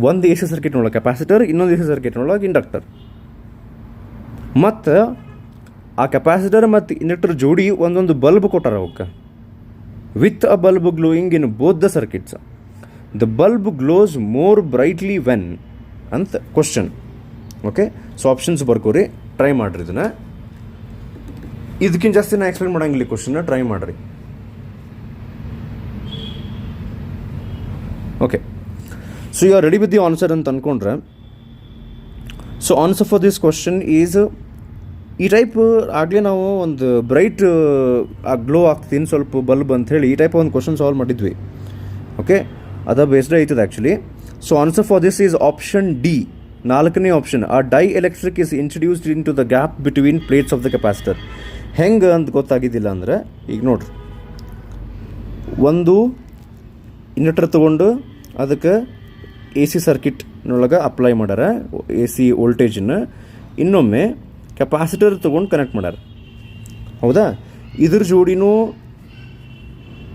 ಒಂದು AC ಸರ್ಕಿಟ್ನೊಳಗೆ ಕೆಪಾಸಿಟರ್, ಇನ್ನೊಂದು AC ಸರ್ಕಿಟ್ನೊಳಗೆ ಇಂಡಕ್ಟರ್. ಮತ್ತು ಆ ಕೆಪಾಸಿಟರ್ ಮತ್ತು ಇಂಡಕ್ಟರ್ ಜೋಡಿ ಒಂದೊಂದು ಬಲ್ಬ್ ಕೊಟ್ಟಾರ ಅವಕ್ಕೆ, with a bulb glowing in both the circuits. The bulb glows more brightly when ಅಂತ ಕ್ವಶನ್. ಓಕೆ, ಸೊ ಆಪ್ಷನ್ಸ್ ಬರ್ಕೋರಿ, ಟ್ರೈ ಮಾಡಿರಿ ಇದನ್ನು. ಇದಕ್ಕಿಂತ ಜಾಸ್ತಿ ನಾ ಎಕ್ಸ್ಪ್ಲೇನ್ ಮಾಡೋಂಗಿಲ್ಲ ಕ್ವಶನ್ನ, ಟ್ರೈ ಮಾಡಿರಿ. Okay, so you are ready with the answer ಅಂತ ಅಂದ್ಕೊಂಡ್ರೆ, so answer for this question is ಈ ಟೈಪ್. ಆಗಲೇ ನಾವು ಒಂದು ಬ್ರೈಟ್ ಗ್ಲೋ ಆಗ್ತೀನಿ ಸ್ವಲ್ಪ ಬಲ್ಬ್ ಅಂಥೇಳಿ ಈ ಟೈಪ್ ಒಂದು ಕ್ವಶನ್ ಸಾಲ್ವ್ ಮಾಡಿದ್ವಿ. ಓಕೆ, ಅದ ಬೇಸ್ಡ್ ಐತದ actually. So answer for this is option D, 4ನೇ ಆಪ್ಷನ್. ಆ dielectric is introduced in to the gap between plates of the capacitor. ಹೆಂಗೆ ಅಂತ ಗೊತ್ತಾಗಿದ್ದಿಲ್ಲ ಅಂದರೆ, ಈಗ ನೋಡ್ರಿ, ಒಂದು ಇನ್ವರ್ಟರ್ ತೊಗೊಂಡು ಅದಕ್ಕೆ AC ಸರ್ಕಿಟ್ನೊಳಗೆ ಅಪ್ಲೈ ಮಾಡ್ಯಾರ AC ವೋಲ್ಟೇಜನ್ನು, ಇನ್ನೊಮ್ಮೆ ಕೆಪಾಸಿಟರ್ ತೊಗೊಂಡು ಕನೆಕ್ಟ್ ಮಾಡ್ಯಾರ. ಹೌದಾ? ಇದ್ರ ಜೋಡಿನೂ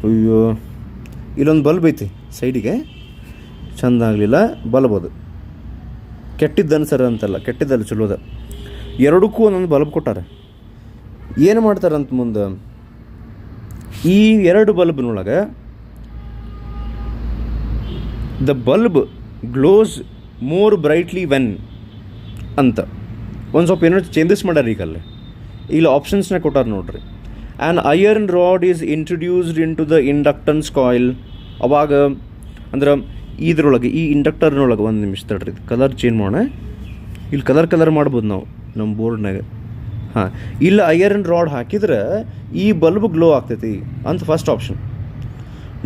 ಅಯ್ಯೋ ಇಲ್ಲೊಂದು ಬಲ್ಬ್ ಐತಿ ಸೈಡಿಗೆ, ಚಂದ ಆಗಲಿಲ್ಲ ಬಲ್ಬ್. ಅದು ಕೆಟ್ಟಿದ್ದನ್ನು ಸರ್ ಅಂತಲ್ಲ, ಕೆಟ್ಟಿದ್ದಲ್ಲ, ಚಲೋದ. ಎರಡಕ್ಕೂ ಒಂದೊಂದು ಬಲ್ಬ್ ಕೊಟ್ಟಾರೆ. ಏನು ಮಾಡ್ತಾರಂತ ಮುಂದೆ, ಈ ಎರಡು ಬಲ್ಬ್ನೊಳಗೆ the bulb glows more brightly when ಅಂತ ಒಂದು ಸ್ವಲ್ಪ ಏನೋ ಚೇಂಜಸ್ ಮಾಡ್ಯಾರ. ಈಗಲ್ಲೇ ಇಲ್ಲಿ ಆಪ್ಷನ್ಸ್ನ ಕೊಟ್ಟಾರ ನೋಡ್ರಿ. An iron rod is introduced in to the inductance coil. ಅವಾಗ ಅಂದ್ರೆ ಇದ್ರೊಳಗೆ, ಈ ಇಂಡಕ್ಟರ್ನೊಳಗೆ, ಒಂದು ನಿಮಿಷ ತಡ್ರಿ, ಕಲರ್ ಚೇಂಜ್ ಮಾಡೋಣ. ಇಲ್ಲಿ ಕಲರ್ ಮಾಡ್ಬೋದು ನಾವು ನಮ್ಮ ಬೋರ್ಡ್ನಾಗ. ಹಾಂ, ಇಲ್ಲಿ ಐರನ್ ರಾಡ್ ಹಾಕಿದ್ರೆ ಈ ಬಲ್ಬ್ ಗ್ಲೋ ಆಗ್ತೈತಿ ಅಂತ first option.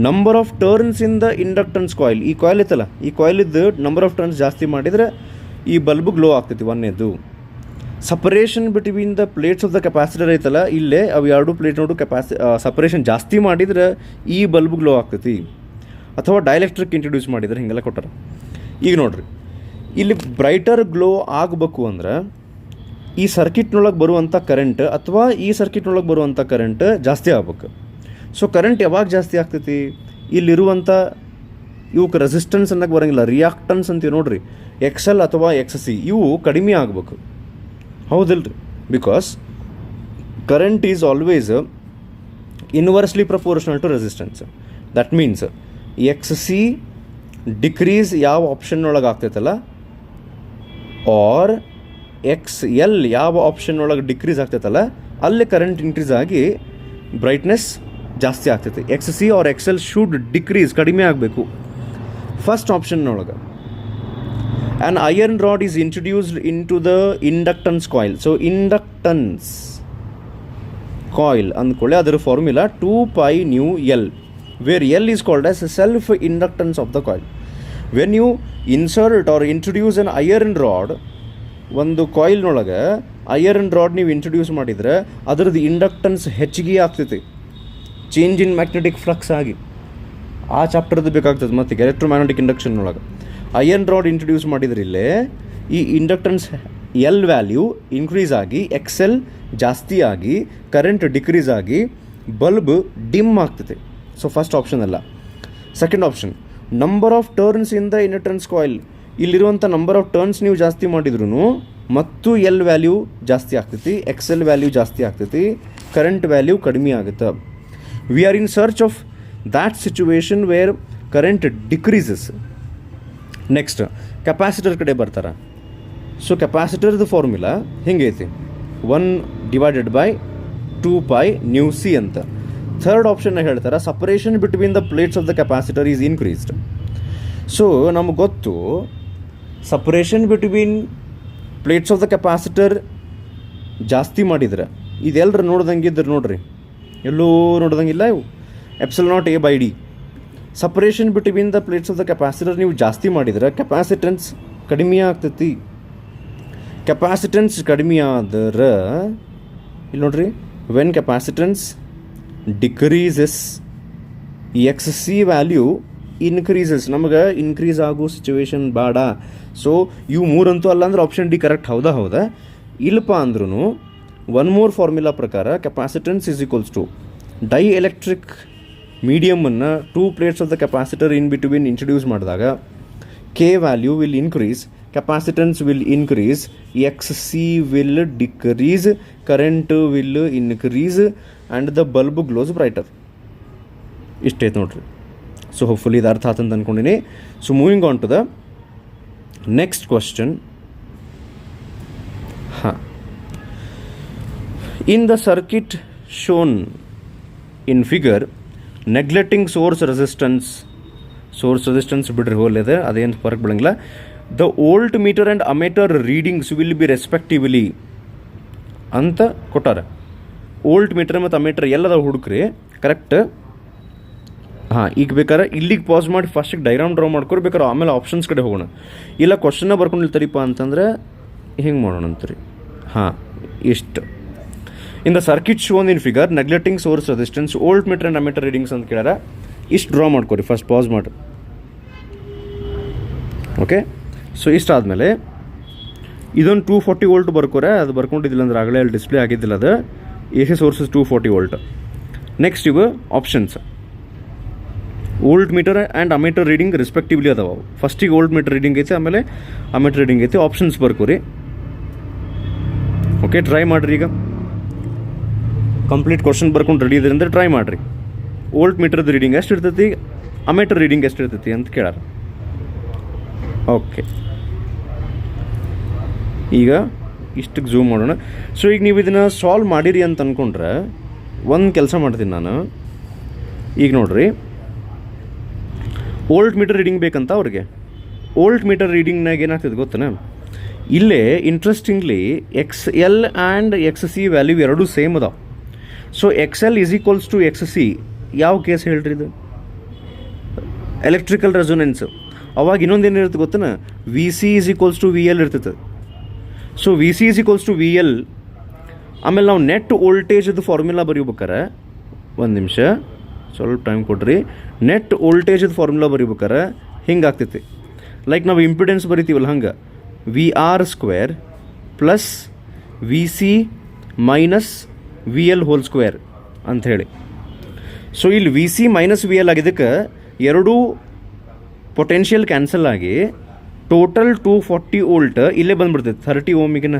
Number of turns in the inductance coil. ಈ ಕಾಯಿಲ್ ಇತ್ತಲ್ಲ, ಈ ಕಾಯಿಲಿದ್ದು ನಂಬರ್ ಆಫ್ ಟರ್ನ್ಸ್ ಜಾಸ್ತಿ ಮಾಡಿದರೆ ಈ ಬಲ್ಬ್ ಗ್ಲೋ ಆಗ್ತೈತಿ. ಒಂದೇದು separation between the plates of the capacitor ಐತಲ್ಲ, ಇಲ್ಲೇ ಅವು ಎರಡು ಪ್ಲೇಟ್ ನೋಡು ಸಪರೇಷನ್ ಜಾಸ್ತಿ ಮಾಡಿದ್ರೆ ಈ ಬಲ್ಬ್ ಗ್ಲೋ ಆಗ್ತೈತಿ. ಅಥವಾ ಡೈಎಲೆಕ್ಟ್ರಿಕ್ ಇಂಟ್ರಡ್ಯೂಸ್ ಮಾಡಿದ್ರೆ ಹಿಂಗೆಲ್ಲ ಕೊಟ್ಟಾರ. ಈಗ ನೋಡ್ರಿ, ಇಲ್ಲಿ ಬ್ರೈಟರ್ ಗ್ಲೋ ಆಗಬೇಕು ಅಂದ್ರೆ ಈ ಸರ್ಕಿಟ್ನೊಳಗೆ ಬರುವಂಥ ಕರೆಂಟ್ ಅಥವಾ ಈ ಸರ್ಕಿಟ್ನೊಳಗೆ ಬರುವಂಥ ಕರೆಂಟ್ ಜಾಸ್ತಿ ಆಗ್ಬೇಕು. ಸೊ ಕರೆಂಟ್ ಯಾವಾಗ ಜಾಸ್ತಿ ಆಗ್ತೈತಿ, ಇಲ್ಲಿರುವಂಥ ಇವಕ್ಕೆ ರೆಸಿಸ್ಟೆನ್ಸ್ ಅನ್ನಕ್ಕೆ ಬರೋಂಗಿಲ್ಲ, ರಿಯಾಕ್ಟನ್ಸ್ ಅಂತೀವಿ ನೋಡ್ರಿ, XL ಅಥವಾ XC, ಇವು ಕಡಿಮೆ ಆಗಬೇಕು. ಹೌದಿಲ್ರಿ? Because current is always inversely proportional to resistance. That means XC decrease ಯಾವ ಆಪ್ಷನ್ ಒಳಗೆ ಆಗ್ತೈತಲ್ಲ, ಆರ್ XL ಯಾವ ಆಪ್ಷನ್ ಒಳಗೆ ಡಿಕ್ರೀಸ್ ಆಗ್ತೈತಲ್ಲ, ಅಲ್ಲಿ ಕರೆಂಟ್ ಇನ್ಕ್ರೀಸ್ ಆಗಿ ಬ್ರೈಟ್ನೆಸ್ ಜಾಸ್ತಿ ಆಗ್ತೈತಿ. XC or XL should decrease, ಕಡಿಮೆ ಆಗಬೇಕು ಫಸ್ಟ್ ಆಪ್ಷನ್ನೊಳಗೆ. An iron rod is introduced in to the inductance coil. So inductance coil ಅಂದ್ಕೊಳ್ಳಿ, ಅದರ formula 2πμL, where L is called as self inductance of the coil. When you insert or introduce an iron rod, ಒಂದು ಕಾಯಿಲ್ನೊಳಗೆ iron rod ನೀವು introduce ಮಾಡಿದರೆ ಅದರದ್ದು inductance ಹೆಚ್ಚಿಗೆ ಆಗ್ತೈತಿ, change in magnetic flux ಆಗಿ. ಆ ಚಾಪ್ಟರ್ದು ಬೇಕಾಗ್ತದೆ. ಮತ್ತು ಎಲೆಕ್ಟ್ರೋಮ್ಯಾಗ್ನೆಟಿಕ್ ಇಂಡಕ್ಷನ್ನೊಳಗೆ ಐರನ್ ರಾಡ್ ಇಂಟ್ರಡ್ಯೂಸ್ ಮಾಡಿದ್ರೆ ಇಲ್ಲೇ ಈ ಇಂಡಕ್ಟನ್ಸ್ L ವ್ಯಾಲ್ಯೂ ಇನ್ಕ್ರೀಸ್ ಆಗಿ XL ಜಾಸ್ತಿ ಆಗಿ ಕರೆಂಟ್ ಡಿಕ್ರೀಸ್ ಆಗಿ ಬಲ್ಬ್ ಡಿಮ್ ಆಗ್ತೈತೆ. ಸೊ ಫಸ್ಟ್ ಆಪ್ಷನ್ ಅಲ್ಲ. Second option, number of turns in the inductance coil. ಇಲ್ಲಿರುವಂಥ ನಂಬರ್ ಆಫ್ ಟರ್ನ್ಸ್ ನೀವು ಜಾಸ್ತಿ ಮಾಡಿದ್ರು ಮತ್ತು ಎಲ್ ವ್ಯಾಲ್ಯೂ ಜಾಸ್ತಿ ಆಗ್ತೈತಿ, ಎಕ್ಸ್ ಎಲ್ ವ್ಯಾಲ್ಯೂ ಜಾಸ್ತಿ ಆಗ್ತೈತಿ, ಕರೆಂಟ್ ವ್ಯಾಲ್ಯೂ ಕಡಿಮೆ ಆಗುತ್ತೆ. We are in search of that situation where current decreases. Next capacitor ಕಡೆ ಬರ್ತಾರೆ. ಸೊ ಕೆಪಾಸಿಟರ್ದು ಫಾರ್ಮುಲಾ ಹಿಂಗೈತಿ, 1/2π ನ್ಯೂ ಸಿ ಅಂತ. ಥರ್ಡ್ ಆಪ್ಷನ್ನಾಗ ಹೇಳ್ತಾರೆ separation between the plates of the capacitor is increased. So ನಮ್ಗೆ ಗೊತ್ತು separation between plates of the capacitor ಜಾಸ್ತಿ ಮಾಡಿದ್ರೆ ಇದೆಲ್ಲರ ನೋಡ್ದಂಗಿದ್ರೆ ನೋಡ್ರಿ, ಎಲ್ಲೂ ನೋಡ್ದಂಗಿಲ್ಲ ಇವು ε0A/d. Separation between the plates of the capacitor ನೀವು ಜಾಸ್ತಿ ಮಾಡಿದ್ರೆ ಕೆಪಾಸಿಟೆನ್ಸ್ ಕಡಿಮೆ ಆಗ್ತೈತಿ. ಕೆಪಾಸಿಟೆನ್ಸ್ ಕಡಿಮೆ ಆದ್ರೆ ಇಲ್ಲಿ ನೋಡ್ರಿ, when capacitance decreases X C value increases. ನಮಗೆ ಇನ್ಕ್ರೀಸ್ ಆಗೋ ಸಿಚುವೇಶನ್ ಬೇಡ. ಸೊ ಇವು ಮೂರಂತೂ ಅಲ್ಲ ಅಂದ್ರೆ ಆಪ್ಷನ್ ಡಿ ಕರೆಕ್ಟ್. ಹೌದಾ ಇಲ್ಲಪ್ಪ ಅಂದ್ರೂ ಒನ್ ಮೋರ್ ಫಾರ್ಮುಲಾ ಪ್ರಕಾರ capacitance is equals to dielectric ಮೀಡಿಯಮನ್ನು 2 plates of the capacitor in between introduce ಮಾಡಿದಾಗ K value will increase, capacitance will increase, X C will decrease, current will increase and the bulb glows brighter. ಇಷ್ಟೈತೆ ನೋಡ್ರಿ. So hopefully ಇದು ಅರ್ಥ ಆತಂತ ಅಂದ್ಕೊಂಡಿನಿ. So moving on to the next question. In the circuit shown in figure neglecting source resistance ಬಿಡ್ರಿ ಹೋಲಿದೆ, ಅದೇನು ಫರ್ಕ್ ಬಿಡಂಗಿಲ್ಲ. The volt meter and ammeter readings will be respectively ಅಂತ ಕೊಟ್ಟಾರ. ವೋಲ್ಟ್ ಮೀಟರ್ ಮತ್ತು ಅಮೇಟರ್ ಎಲ್ಲದ ಹುಡುಕ್ರಿ ಕರೆಕ್ಟ್. ಈಗ ಬೇಕಾದ್ರೆ ಇಲ್ಲಿಗೆ ಪಾಸ್ ಮಾಡಿ ಫಸ್ಟಿಗೆ ಡೈಗ್ರಾಮ್ ಡ್ರಾ ಮಾಡ್ಕೊರಿ, ಬೇಕಾದ್ರೆ ಆಮೇಲೆ ಆಪ್ಷನ್ಸ್ ಕಡೆ ಹೋಗೋಣ. ಇಲ್ಲ ಕ್ವಶನ್ನ ಬರ್ಕೊಂಡಿರ್ತಾರಿಪ್ಪ ಅಂತಂದ್ರೆ ಹಿಂಗೆ ಮಾಡೋಣ ಅಂತೀರಿ. ಇಷ್ಟು in the circuit shown in figure neglecting source resistance volt meter and ammeter readings ಅಂತ ಕೇಳ್ಯಾರ. ಇಷ್ಟು ಡ್ರಾ ಮಾಡ್ಕೊರಿ, ಫಸ್ಟ್ ಪಾಸ್ ಮಾಡಿ. ಓಕೆ, ಸೊ ಇಷ್ಟಾದಮೇಲೆ ಇದೊಂದು 240 ವೋಲ್ಟ್ ಬರ್ಕೋರೆ. ಅದು ಬರ್ಕೊಂಡಿದ್ದಿಲ್ಲ ಅಂದ್ರೆ ಆಗಲೇ ಅಲ್ಲಿ ಡಿಸ್ಪ್ಲೇ ಆಗಿದ್ದಿಲ್ಲ. ಅದು A C sources 240 volt. Next ಇವು options volt meter and ammeter reading respectively ಅದಾವ. ಫಸ್ಟಿಗೆ ವೋಲ್ಟ್ ಮೀಟರ್ ರೀಡಿಂಗ್ ಐತೆ, ಆಮೇಲೆ ಅಮೇಟರ್ ರೀಡಿಂಗ್ ಐತೆ. ಆಪ್ಷನ್ಸ್ ಬರ್ಕೋರಿ. ಓಕೆ, ಟ್ರೈ ಮಾಡಿರಿ. ಈಗ ಕಂಪ್ಲೀಟ್ ಕ್ವಶನ್ ಬರ್ಕೊಂಡು ರೆಡಿ ಇದೆ ಅಂದರೆ ಟ್ರೈ ಮಾಡಿರಿ. ವೋಲ್ಟ್ ಮೀಟರ್ದು ರೀಡಿಂಗ್ ಎಷ್ಟು ಇರ್ತೈತಿ, ಅಮೇಟರ್ ರೀಡಿಂಗ್ ಎಷ್ಟು ಇರ್ತೈತಿ ಅಂತ ಕೇಳಾರ. ಓಕೆ, ಈಗ ಇಷ್ಟಕ್ಕೆ ಝೂಮ್ ಮಾಡೋಣ. ಸೊ ಈಗ ನೀವು ಇದನ್ನು ಸಾಲ್ವ್ ಮಾಡಿರಿ ಅಂತ ಅಂದ್ಕೊಂಡ್ರೆ ಒಂದು ಕೆಲಸ ಮಾಡ್ತೀನಿ ನಾನು. ಈಗ ನೋಡಿರಿ, ವೋಲ್ಟ್ ಮೀಟರ್ ರೀಡಿಂಗ್ ಬೇಕಂತ ಅವ್ರಿಗೆ. ವೋಲ್ಟ್ ಮೀಟರ್ ರೀಡಿಂಗ್ನಾಗ ಏನಾಗ್ತದೆ ಗೊತ್ತೇನ, ಇಲ್ಲೇ interestingly X L and X C value ಎರಡೂ ಸೇಮ್ ಅದಾವೆ. So X L is equals to X C ಯಾವ ಕೇಸ್ ಹೇಳ್ರಿ ಇದು? Electrical resonance. ಅವಾಗ ಇನ್ನೊಂದೇನು ಇರುತ್ತೆ ಗೊತ್ತೇನ, V C is equals to V L ಇರ್ತೈತೆ. So V C is equals to V L. ಆಮೇಲೆ ನಾವು ನೆಟ್ ವೋಲ್ಟೇಜದು ಫಾರ್ಮುಲಾ ಬರೀಬೇಕಾರೆ, ಒಂದು ನಿಮಿಷ ಸ್ವಲ್ಪ ಟೈಮ್ ಕೊಡ್ರಿ. ನೆಟ್ ವೋಲ್ಟೇಜದ ಫಾರ್ಮುಲಾ ಬರೀಬೇಕಾರೆ ಹಿಂಗೆ ಆಗ್ತೈತಿ. ಲೈಕ್ ನಾವು ಇಂಪಿಡೆನ್ಸ್ ಬರಿತೀವಲ್ಲ ಹಂಗೆ, V R square plus V C minus V L whole square ಅಂಥೇಳಿ. ಸೊ ಇಲ್ಲಿ V C minus V L ಆಗಿದ್ದಕ್ಕೆ ಎರಡೂ ಪೊಟೆನ್ಷಿಯಲ್ ಕ್ಯಾನ್ಸಲ್ ಆಗಿ ಟೋಟಲ್ 240 ವೋಲ್ಟ್ ಇಲ್ಲೇ ಬಂದುಬಿಡ್ತೈತೆ 30 ಓಮಿಗಿನ.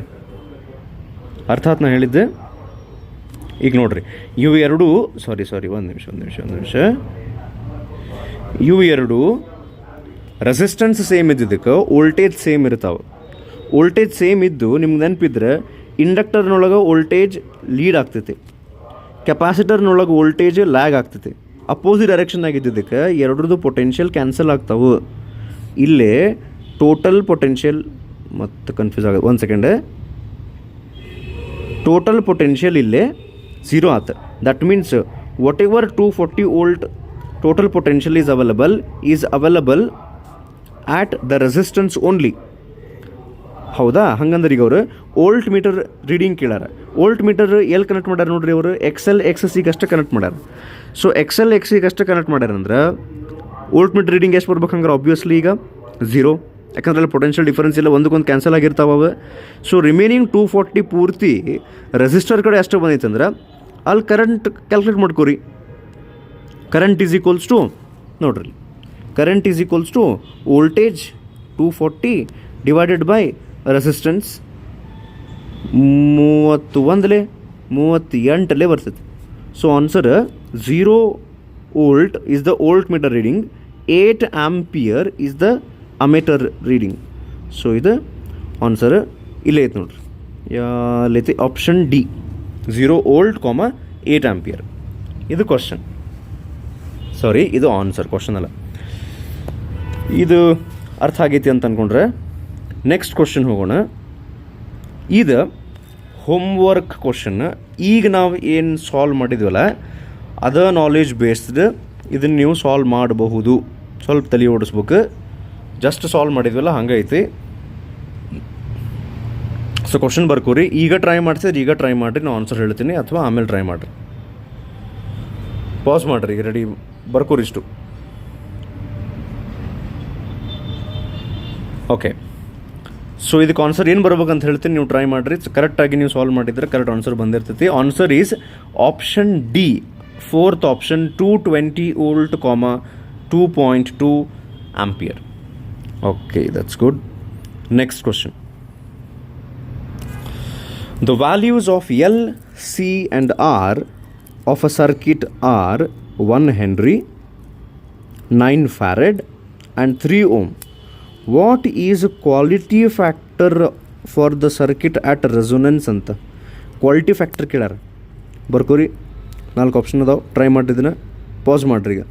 ಅರ್ಥ ಆತ್ ನಾ ಹೇಳಿದ್ದೆ? ಈಗ ನೋಡ್ರಿ, ಇವು ಎರಡು ಸಾರಿ ಒಂದು ನಿಮಿಷ ಇವು ಎರಡು ರೆಸಿಸ್ಟೆನ್ಸ್ ಸೇಮ್ ಇದ್ದಿದ್ದಕ್ಕೆ ವೋಲ್ಟೇಜ್ ಸೇಮ್ ಇರ್ತಾವೆ. ವೋಲ್ಟೇಜ್ ಸೇಮ್ ಇದ್ದು ನಿಮ್ಗೆ ನೆನಪಿದ್ರೆ ಇಂಡಕ್ಟರ್ನೊಳಗೆ ವೋಲ್ಟೇಜ್ ಲೀಡ್ ಆಗ್ತೈತಿ, ಕೆಪಾಸಿಟರ್ನೊಳಗೆ ವೋಲ್ಟೇಜ್ ಲ್ಯಾಗ್ ಆಗ್ತೈತಿ. ಅಪೋಸಿಟ್ ಡೈರೆಕ್ಷನ್ನಾಗ ಇದ್ದಿದ್ದಕ್ಕೆ ಎರಡರದ್ದು ಪೊಟೆನ್ಷಿಯಲ್ ಕ್ಯಾನ್ಸಲ್ ಆಗ್ತಾವೆ. ಇಲ್ಲೇ ಟೋಟಲ್ ಪೊಟೆನ್ಷಿಯಲ್ ಮತ್ತು ಕನ್ಫ್ಯೂಸ್ ಆಗೋದು, ಒಂದು ಸೆಕೆಂಡ್, ಟೋಟಲ್ ಪೊಟೆನ್ಷಿಯಲ್ ಇಲ್ಲೇ 0 ಆತ. That means whatever 240 volt total potential is available at the resistance only. ಹೌದಾ? ಹಂಗಂದ್ರೆ ಈಗ ಅವರು ವೋಲ್ಟ್ ಮೀಟರ್ ರೀಡಿಂಗ್ ಕೇಳಾರ. ವೋಲ್ಟ್ ಮೀಟರ್ ಎಲ್ಲಿ ಕನೆಕ್ಟ್ ಮಾಡ್ಯಾರ ನೋಡ್ರಿ, ಅವರು ಎಕ್ಸ್ ಎಲ್ ಎಕ್ಸ್ ಸಿಗೆ ಅಷ್ಟೇ ಕನೆಕ್ಟ್ ಮಾಡ್ಯಾರ. ಸೊ ಎಕ್ಸ್ ಎಲ್ ಎಕ್ಸ್ ಸಿಗೆ ಅಷ್ಟೇ ಕನೆಕ್ಟ್ ಮಾಡ್ಯಾರ ಅಂದ್ರೆ ವೋಲ್ಟ್ ಮೀಟರ್ ರೀಡಿಂಗ್ ಎಷ್ಟು ಬರ್ಬೇಕು ಹಂಗಾರೆ? ಆಬ್ವಿಯಸ್ಲಿ ಈಗ 0, ಯಾಕಂದ್ರೆ ಅಲ್ಲಿ ಪೊಟೆನ್ಷಿಯಲ್ ಡಿಫರೆನ್ಸ್ ಇಲ್ಲ, ಒಂದಕ್ಕೊಂದು ಕ್ಯಾನ್ಸಲ್ ಆಗಿರ್ತಾವೆ. ಸೊ ರಿಮೈನಿಂಗ್ 240 ಪೂರ್ತಿ ರೆಸಿಸ್ಟರ್ ಕಡೆ ಅಷ್ಟೇ ಬಂದೈತೆ ಅಂದ್ರೆ ಅಲ್ಲಿ ಕರೆಂಟ್ ಕ್ಯಾಲ್ಕುಲೇಟ್ ಮಾಡ್ಕೋರಿ. ಕರೆಂಟ್ ಈಸ್ ಈಕ್ವಲ್ಸ್ ಟು ನೋಡ್ರಿ, current is equals to voltage 240 divided by resistance 38 ಬರ್ತೈತಿ. So answer 0 volt is the volt meter reading, 8 ampere is the ammeter reading. So ಇದು ಆನ್ಸರ್ ಇಲ್ಲೇ ಐತೆ ನೋಡ್ರಿ, ಎಲ್ಲೈತಿ ಆಪ್ಷನ್ ಡಿ 0 ವೋಲ್ಟ್, 8 ಆಂಪಿಯರ್. ಇದು question, sorry ಇದು answer, question ಅಲ್ಲ. ಇದು ಅರ್ಥ ಆಗೈತಿ ಅಂತ ಅಂದ್ಕೊಂಡ್ರೆ ನೆಕ್ಸ್ಟ್ ಕ್ವಶನ್ ಹೋಗೋಣ. ಇದು ಹೋಮ್ವರ್ಕ್ ಕ್ವಶನ್. ಈಗ ನಾವು ಏನು ಸಾಲ್ವ್ ಮಾಡಿದ್ವಲ್ಲ ಅದ ನಾಲೆಜ್ ಬೇಸ್ಡ್ ಇದನ್ನು ನೀವು ಸಾಲ್ವ್ ಮಾಡಬಹುದು. ಸ್ವಲ್ಪ ತಲೆ ಓಡಿಸ್ಬೇಕು, ಜಸ್ಟ್ ಸಾಲ್ವ್ ಮಾಡಿದ್ವಲ್ಲ ಹಂಗೈತಿ. ಸೊ ಕ್ವಶನ್ ಬರ್ಕೋರಿ. ಈಗ ಟ್ರೈ ಮಾಡ್ತಿದ್ರೆ ಈಗ ಟ್ರೈ ಮಾಡಿರಿ, ನಾನು ಆನ್ಸರ್ ಹೇಳ್ತೀನಿ, ಅಥವಾ ಆಮೇಲೆ ಟ್ರೈ ಮಾಡಿರಿ. ಪಾಸ್ ಮಾಡಿರಿ, ಈಗ ರೆಡಿ ಬರ್ಕೋರಿ ಇಷ್ಟು. ಓಕೆ, ಸೊ ಇದಕ್ಕೆ ಆನ್ಸರ್ ಏನು ಬರ್ಬೇಕಂತ ಹೇಳ್ತೀನಿ, ನೀವು ಟ್ರೈ ಮಾಡಿರಿ. ಕರೆಕ್ಟಾಗಿ ನೀವು ಸಾಲ್ವ್ ಮಾಡಿದರೆ ಕರೆಕ್ಟ್ ಆನ್ಸರ್ ಬಂದಿರ್ತೈತಿ. Answer is option D, 4th option, 220 volt, 2.2 ampere. Okay, that's good. Next question. The values of L, C and R of a circuit are 1 Henry, 9 Farad and 3 ohm. What is quality factor for the circuit at resonance ಅಂತ quality factor ಕೇಳ್ಯಾರ. ಬರ್ಕೋರಿ, 4 option ಅದಾವೆ, try ಮಾಡಿದ್ದನ್ನ pass ಮಾಡಿರಿ ಈಗ.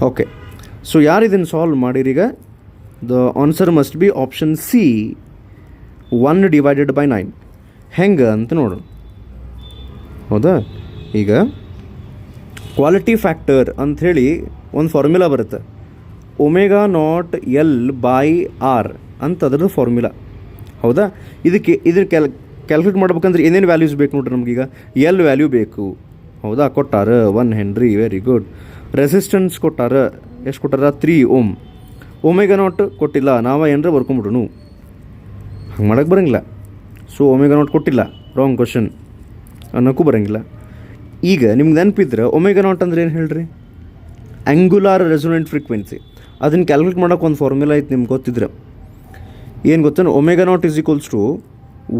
Okay, so ಯಾರು ಇದನ್ನು solve ಮಾಡಿರಿ ಈಗ? The answer must be option C, 1/9. ಹೆಂಗೆ ಅಂತ ನೋಡೋಣ, ಹೌದಾ? ಈಗ ಕ್ವಾಲಿಟಿ ಫ್ಯಾಕ್ಟರ್ ಅಂಥೇಳಿ ಒಂದು ಫಾರ್ಮುಲಾ ಬರುತ್ತೆ, ω0L/R ಅಂತ ಅದ್ರದ್ದು ಫಾರ್ಮುಲಾ, ಹೌದಾ? ಇದನ್ನು ಕ್ಯಾಲ್ಕುಲೇಟ್ ಮಾಡ್ಬೇಕಂದ್ರೆ ಏನೇನು ವ್ಯಾಲ್ಯೂಸ್ ಬೇಕು ನೋಡ್ರಿ ನಮಗೀಗ. ಎಲ್ ವ್ಯಾಲ್ಯೂ ಬೇಕು, ಹೌದಾ? ಕೊಟ್ಟಾರ 1 ಹೆನ್ರಿ, ವೆರಿ ಗುಡ್. ರೆಸಿಸ್ಟೆನ್ಸ್ ಕೊಟ್ಟಾರ, ಎಷ್ಟು ಕೊಟ್ಟಾರ? 3 ಓಮ್. ω0 ಕೊಟ್ಟಿಲ್ಲ, ನಾವು ಏನರ ಬರ್ಕೊಂಬಿಡೋಣ, ಹಂಗೆ ಮಾಡೋಕ್ಕೆ ಬರೋಂಗಿಲ್ಲ. ಸೊ ω0 ಕೊಟ್ಟಿಲ್ಲ, ರಾಂಗ್ ಕ್ವಶನ್ ಅನ್ನೋಕ್ಕೂ ಬರೋಂಗಿಲ್ಲ. ಈಗ ನಿಮ್ಗೆ ನೆನಪಿದ್ರೆ ω0 ಅಂದ್ರೆ ಏನು ಹೇಳ್ರಿ? ಆ್ಯಂಗುಲಾರ್ ರೆಸೊನೆಂಟ್ ಫ್ರೀಕ್ವೆನ್ಸಿ. ಅದನ್ನು ಕ್ಯಾಲ್ಕುಲೇಟ್ ಮಾಡೋಕೆ ಒಂದು ಫಾರ್ಮುಲಾ ಐತೆ, ನಿಮ್ಗೆ ಗೊತ್ತಿದ್ರೆ. ಏನು ಗೊತ್ತೇನು? ω0 =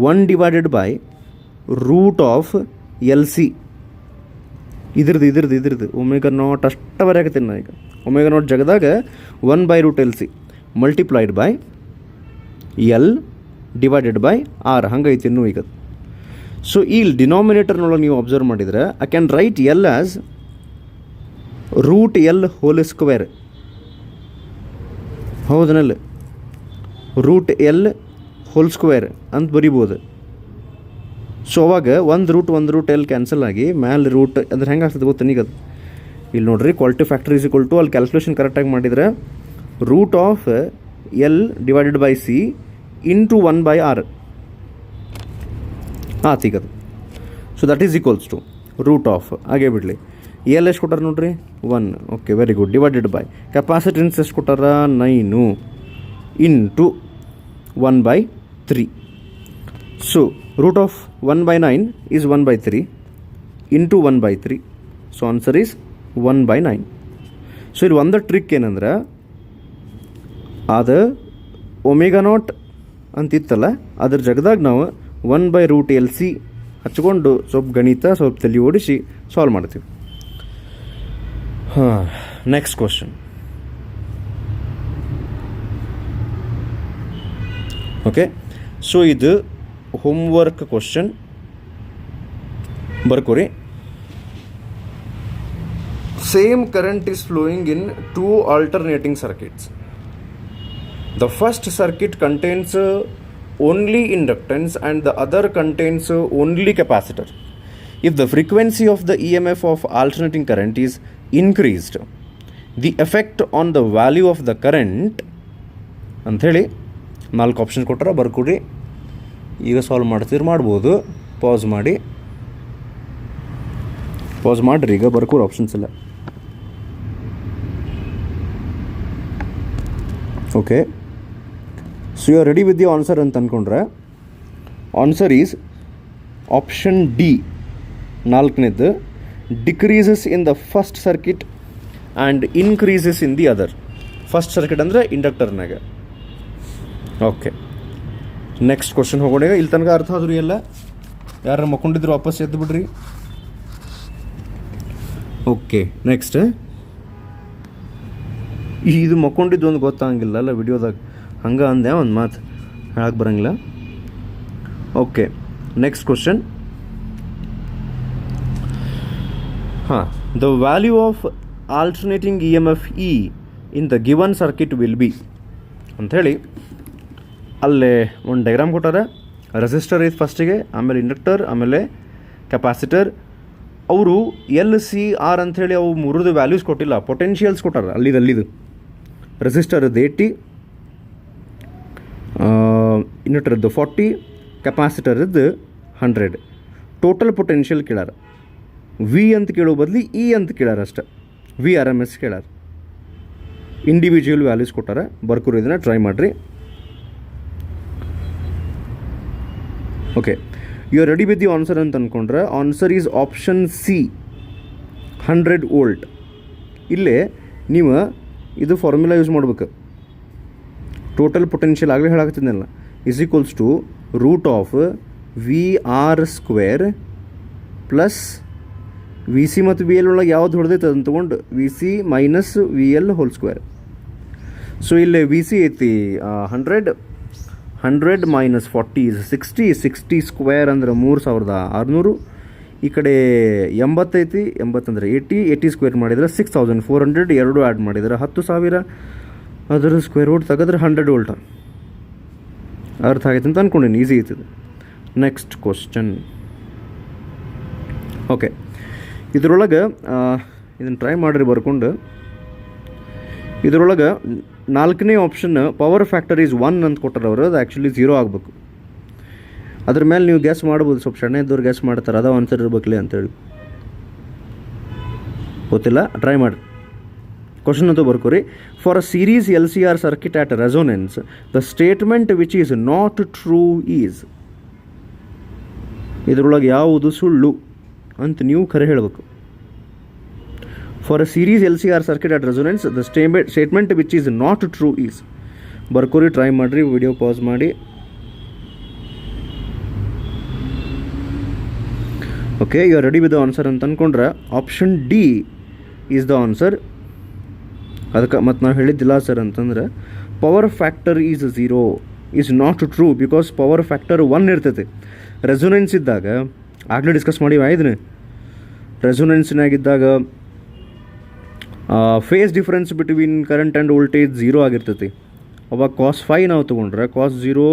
1/√LC. ಇದ್ರದ್ದು ω0 ಅಷ್ಟು ಬರೆಯಾಕತ್ತೀನಿ ನಾ ಈಗ. ω0 ಜಗದಾಗ 1/√LC ಮಲ್ಟಿಪ್ಲೈಡ್ ಬೈ L/R ಹಂಗೈತಿ ಇನ್ನೂ ಈಗ. ಸೊ ಇಲ್ಲಿ ಡಿನಾಮಿನೇಟರ್ನೊಳಗೆ ನೀವು ಅಬ್ಸರ್ವ್ ಮಾಡಿದರೆ, I can write L as √L². ಹೌದನಲ್ಲಿ √L² ಅಂತ ಬರಿಬೋದು. ಸೊ ಅವಾಗ ಒಂದು ರೂಟ್ L ಕ್ಯಾನ್ಸಲ್ ಆಗಿ ಮ್ಯಾಲೆ ರೂಟ್ ಅಂದ್ರೆ ಹೆಂಗೆ ಆಗ್ತದೆ ಗೊತ್ತೇನು ಈಗ? ಇಲ್ಲಿ ನೋಡ್ರಿ, quality factor is equal to, ಅಲ್ಲಿ ಕ್ಯಾಲ್ಕುಲೇಷನ್ ಕರೆಕ್ಟಾಗಿ ಮಾಡಿದರೆ √L/C × 1/R ಆತೀಗದು. So that is equals to √ ಹಾಗೇ ಬಿಡಲಿ. ಎಲ್ ಎಷ್ಟು ಕೊಟ್ಟಾರ ನೋಡ್ರಿ? 1. Okay, very good. Divided by capacitance ಎಷ್ಟು ಕೊಟ್ಟಾರ? 9 × 1/3. So √1/9 is 1/3 × 1/3. So answer is 1/9. So ಇಲ್ಲಿ ಒಂದು ಟ್ರಿಕ್ ಏನಂದ್ರೆ, ಅದು ω0 ಅಂತಿತ್ತಲ್ಲ, ಅದ್ರ ಜಗದಾಗ ನಾವು 1/√LC ಹಚ್ಕೊಂಡು ಸ್ವಲ್ಪ ಗಣಿತ ಸ್ವಲ್ಪ ತಲೆ ಓಡಿಸಿ ಸಾಲ್ವ್ ಮಾಡ್ತೀವಿ. Next question. ಓಕೆ, ಸೊ ಇದು ಹೋಮ್ವರ್ಕ್ ಕ್ವಶನ್. ಬರ್ಕೋರಿ. Same current is flowing in 2 alternating circuits. The first circuit contains only inductance and the other contains only capacitor. If the frequency of the EMF of alternating current is increased, the effect on the value of the current ಅಂಥೇಳಿ 4 option ಕೊಟ್ಟರೆ ಬರ್ಕೊಡಿ. ಈಗ solve ಮಾಡ್ಬೋದು. Pass ಮಾಡಿರಿ, ಈಗ ಬರ್ಕೋರಿ options ಎಲ್ಲ. Okay, so you are ready with the answer ಅಂತ ಅಂದ್ಕೊಂಡ್ರೆ, ಆನ್ಸರ್ ಈಸ್ ಆಪ್ಷನ್ ಡಿ, 4ನೇದು, decreases in the first circuit and increases in the other. First circuit ಅಂದರೆ ಇಂಡಕ್ಟರ್ನಾಗ. ಓಕೆ. ನೆಕ್ಸ್ಟ್ ಕ್ವಶನ್ ಹೋಗೋಣ. ಇಲ್ಲಿ ತನಕ ಅರ್ಥ ಆದ್ರಿ ಎಲ್ಲ? ಯಾರು ಮಕ್ಕೊಂಡಿದ್ರು ವಾಪಸ್ ಎದ್ದು ಬಿಡ್ರಿ. ಓಕೆ, ನೆಕ್ಸ್ಟ್ ಇದು ಮಕ್ಕೊಂಡಿದ್ದು ಒಂದು ಗೊತ್ತಾಗಿಲ್ಲ ಅಲ್ಲ ವಿಡಿಯೋದಾಗ, ಹಂಗೆ ಅಂದೆ ಒಂದು ಮಾತು ಹೇಳಕ್ಕೆ ಬರೋಂಗಿಲ್ಲ. Okay, next question. ಹಾಂ, the value of alternating E M F E in the given circuit will be ಅಂಥೇಳಿ ಅಲ್ಲೇ ಒಂದು ಡೈಗ್ರಾಮ್ ಕೊಟ್ಟಾರೆ. ರೆಸಿಸ್ಟರ್ ಐತೆ ಫಸ್ಟಿಗೆ, ಆಮೇಲೆ ಇಂಡಕ್ಟರ್, ಆಮೇಲೆ ಕೆಪಾಸಿಟರ್. ಅವರು ಎಲ್ ಸಿ ಆರ್ ಅಂಥೇಳಿ ಅವು ಮೂರದು ವ್ಯಾಲ್ಯೂಸ್ ಕೊಟ್ಟಿಲ್ಲ, ಪೊಟೆನ್ಷಿಯಲ್ಸ್ ಕೊಟ್ಟಾರ. ಅಲ್ಲಿದು ರೆಸಿಸ್ಟರ್ದು 80, ಇಂಡಕ್ಟರ್ದು 40, ಕೆಪಾಸಿಟರ್ದು 100. ಟೋಟಲ್ ಪೊಟೆನ್ಷಿಯಲ್ ಕೇಳಾರ. ವಿ ಅಂತ ಕೇಳೋ ಬದಲು ಇ ಅಂತ ಕೇಳಾರ ಅಷ್ಟೆ. ವಿ ಆರ್ ಎಮ್ ಎಸ್ ಕೇಳಾರ. ಇಂಡಿವಿಜುವಲ್ ವ್ಯಾಲ್ಯೂಸ್ ಕೊಟ್ಟಾರ. ಬರ್ಕೂರು ಇದನ್ನು ಟ್ರೈ ಮಾಡಿರಿ. Okay, you are ready with the answer ಅಂತ ಅಂದ್ಕೊಂಡ್ರೆ answer is option C, 100 volt. ಇಲ್ಲೇ ನೀವು ಇದು ಫಾರ್ಮುಲಾ ಯೂಸ್ ಮಾಡ್ಬೇಕು. ಟೋಟಲ್ ಪೊಟೆನ್ಷಿಯಲ್ ಆಗಲೇ ಹೇಳಾಗ್ತಿದ್ದೆನಲ್ಲ, is equals to root of V R square plus V C ಮತ್ತು ವಿ ಎಲ್ ಒಳಗೆ ಯಾವ್ದು ಹೊಡೆದೈತೆ ಅದನ್ನು ತೊಗೊಂಡು V C minus V L whole square. So ಇಲ್ಲಿ ವಿ ಸಿ ಐತಿ 100 ಮೈನಸ್ 40 ಇಸ್ 60 ಸ್ಕ್ವೇರ್ ಅಂದ್ರೆ 3600. ಈ ಕಡೆ 80 ಐತಿ, 80 ಅಂದರೆ 80 ಸ್ಕ್ವೇರ್ ಮಾಡಿದ್ರೆ 6400, ಎರಡು ಆ್ಯಡ್ ಮಾಡಿದ್ರೆ 10,000. ಅದರ ಸ್ಕ್ವೇರ್ ರೂಟ್ ತೆಗೆದ್ರೆ 100 ವೋಲ್ಟ್. ಅರ್ಥ ಆಗೈತೆ ಅಂತ ಅಂದ್ಕೊಂಡೀನಿ, ಈಸಿ ಐತಿದೆ. Next question. ಓಕೆ, ಇದರೊಳಗೆ ಇದನ್ನು ಟ್ರೈ ಮಾಡಿರಿ ಬರ್ಕೊಂಡು. ಇದರೊಳಗೆ 4ನೇ ಆಪ್ಷನ್ ಪವರ್ ಫ್ಯಾಕ್ಟರ್ ಈಸ್ 1 ಅಂತ ಕೊಟ್ಟಾರ ಅವರು. ಅದು ಆ್ಯಕ್ಚುಲಿ 0 ಆಗಬೇಕು. ಅದ್ರ ಮೇಲೆ ನೀವು ಗ್ಯಾಸ್ ಮಾಡ್ಬೋದು, ಸ್ವಲ್ಪ ಸಣ್ಣ ಇದ್ದವ್ರು ಗ್ಯಾಸ್ ಮಾಡ್ತಾರೆ, ಅದ ಆನ್ಸರ್ ಇರ್ಬೇಕಲಿ ಅಂತೇಳಿ. ಗೊತ್ತಿಲ್ಲ, ಟ್ರೈ ಮಾಡಿ. ಕ್ವಶನ್ ಅಂತೂ ಬರ್ಕೋರಿ. For a series L C R circuit at resonance the statement which is not true is. ಇದರೊಳಗೆ ಯಾವುದು ಸುಳ್ಳು ಅಂತ ನೀವು ಖರೆ ಹೇಳಬೇಕು. For a series L C R circuit at resonance the statement which is not true is. ಬರ್ಕೋರಿ, try ಮಾಡಿರಿ, video pass ಮಾಡಿ. Okay, you are ready with the answer ಅಂತ ಅಂದ್ಕೊಂಡ್ರೆ option D is the answer. ಅದಕ್ಕೆ ಮತ್ತು ನಾವು ಹೇಳಿದ್ದಿಲ್ಲ sir ಅಂತಂದ್ರೆ power factor is 0 is not true because power factor 1 ಇರ್ತೈತೆ. ರೆಸೊನೆನ್ಸ್ ಇದ್ದಾಗ ಆಗಲೇ ಡಿಸ್ಕಸ್ ಮಾಡಿವಿ ಇದನ್ನು. ರೆಸೊನೆನ್ಸ್ನಾಗಿದ್ದಾಗ phase difference between current and voltage 0 ಆಗಿರ್ತೈತಿ. ಅವಾಗ cos φ ನಾವು ತೊಗೊಂಡ್ರೆ cos 0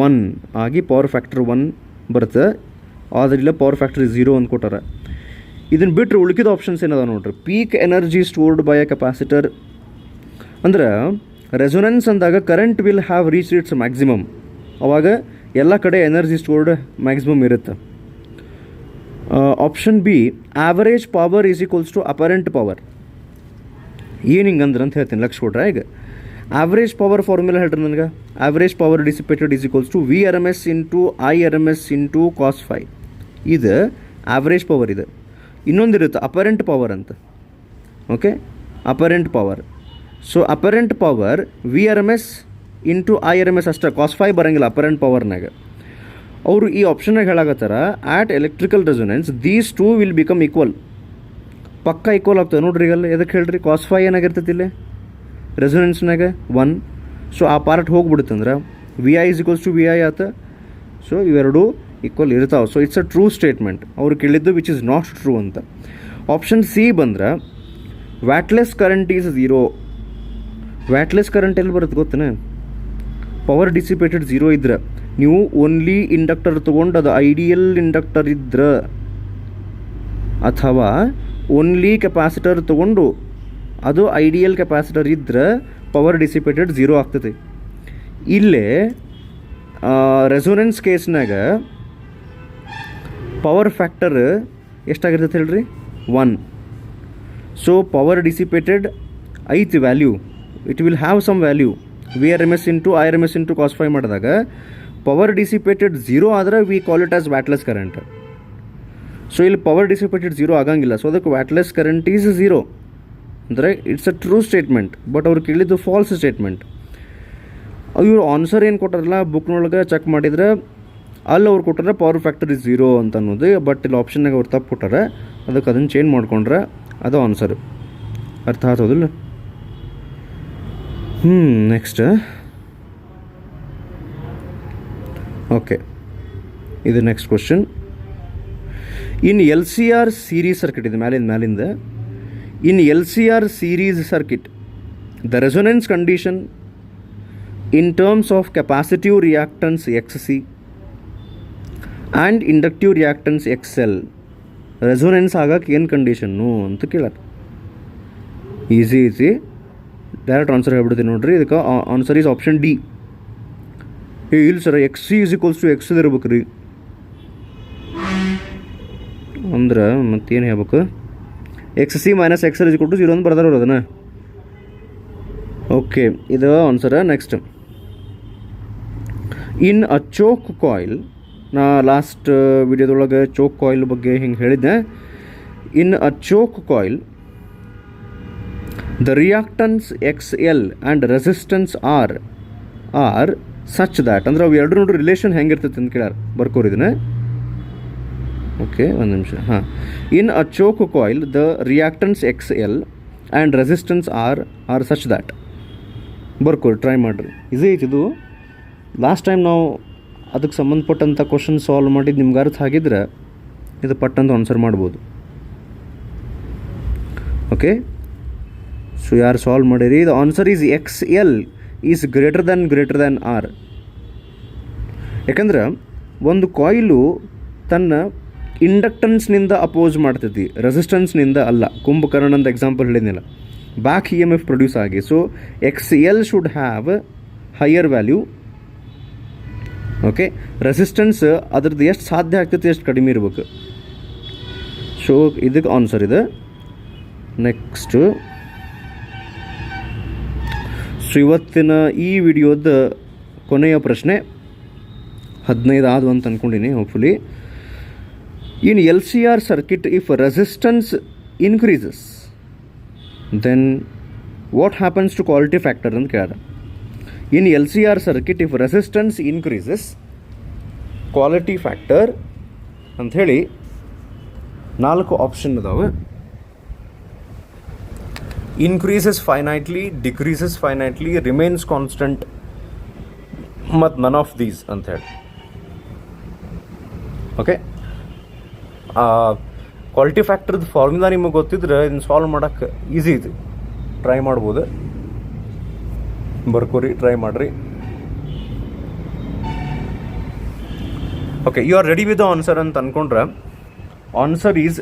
1 ಆಗಿ ಪವರ್ ಫ್ಯಾಕ್ಟರ್ 1 ಬರುತ್ತೆ. ಆದ್ರಿಲ್ಲ ಪವರ್ ಫ್ಯಾಕ್ಟರ್ 0 ಅಂತ ಕೊಟ್ಟಾರ. ಇದನ್ನು ಬಿಟ್ಟರೆ ಉಳಿಕಿದ ಆಪ್ಷನ್ಸ್ ಏನದ ನೋಡ್ರಿ. Peak energy stored by a capacitor ಅಂದ್ರೆ ರೆಸೊನೆನ್ಸ್ ಅಂದಾಗ current will have reach its maximum. ಅವಾಗ ಎಲ್ಲ ಕಡೆ ಎನರ್ಜಿ ಸ್ಟೋರ್ಡ್ ಮ್ಯಾಕ್ಸಿಮಮ್ ಇರುತ್ತೆ. Option B average power is equals to apparent power. ಏನು ಹಿಂಗಂದ್ರೆ ಅಂತ ಹೇಳ್ತೀನಿ, ಲಕ್ಷ ಕೊಡ್ರೆ. ಈಗ ಆವ್ರೇಜ್ ಪವರ್ ಫಾರ್ಮುಲಾ ಹೇಳ್ರಿ ನನಗೆ. Average power dissipated is equals to V R M S into I R M S into cos φ. ಇದು average power. ಇದು ಇನ್ನೊಂದಿರುತ್ತೆ ಅಪರೆಂಟ್ ಪವರ್ ಅಂತ. Okay, apparent power. So apparent power V R M S into I R M S ಅಷ್ಟೇ, cos φ ಬರೋಂಗಿಲ್ಲ apparent ಪವರ್ನಾಗ. ಅವರು ಈ ಆಪ್ಷನ್ನಾಗ ಹೇಳಾಕತ್ತಾರ at electrical resonance these two will become equal. ಪಕ್ಕ ಈಕ್ವಲ್ ಆಗ್ತದೆ ನೋಡ್ರಿ. ಈಗಲ್ಲ ಎದಕ್ಕೆ ಹೇಳ್ರಿ, cos φ ಏನಾಗಿರ್ತೈತಿ ಇಲ್ಲಿ ರೆಸೊನೆನ್ಸ್ನಾಗ 1. ಸೊ ಆ ಪಾರ್ಟ್ ಹೋಗ್ಬಿಡುತ್ತೆ ಅಂದ್ರೆ V I is equals to V I ಆತ. ಸೊ ಇವೆರಡು ಈಕ್ವಲ್ ಇರ್ತಾವೆ. So it's a true statement. ಅವ್ರು ಕೇಳಿದ್ದು ವಿಚ್ ಇಸ್ ನಾಟ್ ಟ್ರೂ ಅಂತ. ಆಪ್ಷನ್ ಸಿ ಬಂದ್ರೆ wattless current is 0. Wattless current ಎಲ್ಲಿ ಬರುತ್ತೆ ಗೊತ್ತೇನೆ? ಪವರ್ ಡಿಸಿಪೇಟೆಡ್ 0 ಇದ್ರೆ ನೀವು ಓನ್ಲಿ ಇಂಡಕ್ಟರ್ ತೊಗೊಂಡು ಅದು ಐಡಿಯಲ್ ಇಂಡಕ್ಟರ್ ಇದ್ರೆ, ಅಥವಾ ಓನ್ಲಿ ಕೆಪಾಸಿಟರ್ ತೊಗೊಂಡು ಅದು ಐಡಿಯಲ್ ಕೆಪಾಸಿಟರ್ ಇದ್ರೆ ಪವರ್ ಡಿಸಿಪೇಟೆಡ್ 0 ಆಗ್ತದೆ. ಇಲ್ಲೇ ರೆಸೊನೆನ್ಸ್ ಕೇಸ್ನಾಗ ಪವರ್ ಫ್ಯಾಕ್ಟರ್ ಎಷ್ಟಾಗಿರ್ತೈತೆ ಹೇಳ್ರಿ, 1. ಸೊ ಪವರ್ ಡಿಸಿಪೇಟೆಡ್ ಐತಿ value, it will have some value. V R M S into I R M S into cos φ ಮಾಡಿದಾಗ ಪವರ್ ಡಿಸಿಪೇಟೆಡ್ 0 ಆದರೆ we call it as wattless current. So ಇಲ್ಲಿ power dissipated 0 ಆಗಂಗಿಲ್ಲ. So ಅದಕ್ಕೆ wattless current is 0 ಅಂದರೆ it's a true statement. But ಅವ್ರು ಕೇಳಿದ್ದು falls statement. ಇವ್ರು answer ಏನು ಕೊಟ್ಟಾರಲ್ಲ ಬುಕ್ನೊಳಗೆ ಚೆಕ್ ಮಾಡಿದ್ರೆ ಅಲ್ಲಿ ಅವ್ರು ಕೊಟ್ಟಾರೆ ಪವರ್ ಫ್ಯಾಕ್ಟರ್ ಇಸ್ 0 ಅಂತ ಅನ್ನೋದು. ಬಟ್ ಇಲ್ಲಿ ಆಪ್ಷನ್ನಾಗ ಅವ್ರು ತಪ್ಪು ಕೊಟ್ಟಾರೆ, ಅದಕ್ಕೆ ಅದನ್ನು ಚೇಂಜ್ ಮಾಡ್ಕೊಂಡ್ರೆ ಅದು ಆನ್ಸರ್. ಅರ್ಥ ಆಗ್ತದಿಲ್ಲ? ನೆಕ್ಸ್ಟ್ ಓಕೆ, ಇದು next question. In L C R series circuit, ಇದು ಮ್ಯಾಲಿಂದ in L C R series circuit the resonance condition in terms of capacitive reactance XC and inductive reactance XL resonance ಆಗಕ್ಕೆ ಏನು condition ಅಂತ ಕೇಳಾರ. Easy direct answer ಹೇಳ್ಬಿಡ್ತೀನಿ ನೋಡ್ರಿ. ಇದಕ್ಕೆ answer is option D. ಇಲ್ಲ sir XC is equals to XL ಇರ್ಬೇಕು ರೀ ಅಂದ್ರೆ ಮತ್ತೇನು ಹೇಳ್ಬೇಕು? XC minus XL is equal to 0 ಅಂತ ಬರ್ದಾರ ಅದನ್ನು. ಓಕೆ, ಇದು answer. Next, in a choke coil, ನಾ ಲಾಸ್ಟ್ ವಿಡಿಯೋದೊಳಗೆ ಚೋಕ್ ಕಾಯಿಲ್ ಬಗ್ಗೆ ಹಿಂಗೆ ಹೇಳಿದ್ದೆ. In a choke coil the reactance XL and resistance are such that, ಅಂದ್ರೆ ಅವು ಎರಡು ನೋಡ್ರಿ ರಿಲೇಷನ್ ಹೆಂಗಿರ್ತೈತೆ ಅಂತ ಕೇಳ್ಯಾರ. ಬರ್ಕೋರಿದನೆ. ಓಕೆ, ಒಂದು ನಿಮಿಷ. ಹಾಂ, in a choke coil the reactance XL and resistance are such that. ಬರ್ಕೋರಿ, ಟ್ರೈ ಮಾಡಿರಿ. ಈಸಿ ಐತಿ ಇದು. ಲಾಸ್ಟ್ ಟೈಮ್ ನಾವು ಅದಕ್ಕೆ ಸಂಬಂಧಪಟ್ಟಂಥ ಕ್ವಶನ್ ಸಾಲ್ವ್ ಮಾಡಿದ್ದು ನಿಮ್ಗೆ ಅರ್ಥ ಆಗಿದ್ರೆ ಇದು ಪಟ್ಟಂತ ಆನ್ಸರ್ ಮಾಡ್ಬೋದು. ಓಕೆ, ಸೊ ಯಾರು ಸಾಲ್ವ್ ಮಾಡಿರಿ? The answer is XL is greater than R. ಯಾಕಂದ್ರೆ ಒಂದು ಕಾಯಿಲು ತನ್ನ ಇಂಡಕ್ಟನ್ಸ್ನಿಂದ ಅಪೋಸ್ ಮಾಡ್ತೈತಿ, ರೆಸಿಸ್ಟೆನ್ಸ್ನಿಂದ ಅಲ್ಲ. ಕುಂಭಕರ್ಣ ಅಂತ ಎಕ್ಸಾಂಪಲ್ ಹೇಳಿದ್ನಿಲ್ಲ, ಬ್ಯಾಕ್ EMF ಪ್ರೊಡ್ಯೂಸ್ ಆಗಿ. So XL should have higher value. Okay, resistance ಅದ್ರದ್ದು ಎಷ್ಟು ಸಾಧ್ಯ ಆಗ್ತೈತಿ ಎಷ್ಟು ಕಡಿಮೆ ಇರ್ಬೇಕು. ಸೊ ಇದಕ್ಕೆ ಆನ್ಸರ್ ಇದೆ. ನೆಕ್ಸ್ಟು, ಸೊ ಇವತ್ತಿನ ಈ ವಿಡಿಯೋದ ಕೊನೆಯ ಪ್ರಶ್ನೆ 15 ಆದವು ಅಂತ ಅಂದ್ಕೊಂಡಿನಿ hopefully. In LCR circuit if resistance increases then what happens to quality factor ಅಂತ ಕೇಳ್ಯಾರ. In LCR circuit if resistance increases quality factor ಅಂಥೇಳಿ 4 ಆಪ್ಷನ್ ಅದಾವೆ. Increases finitely, decreases finitely, remains constant ಮತ್ತು ನನ್ ಆಫ್ ದೀಸ್ ಅಂಥೇಳಿ. Okay, quality ಫ್ಯಾಕ್ಟರ್ದು formula ನಿಮಗೆ ಗೊತ್ತಿದ್ರೆ ಇದನ್ನು ಸಾಲ್ವ್ ಮಾಡೋಕ್ಕೆ ಈಸಿ ಇದೆ, ಟ್ರೈ ಮಾಡ್ಬೋದು. ಬರ್ಕೋರಿ, ಟ್ರೈ ಮಾಡಿರಿ. Okay, you are ready with the answer ಅಂತ ಅಂದ್ಕೊಂಡ್ರೆ ಆನ್ಸರ್ ಈಸ್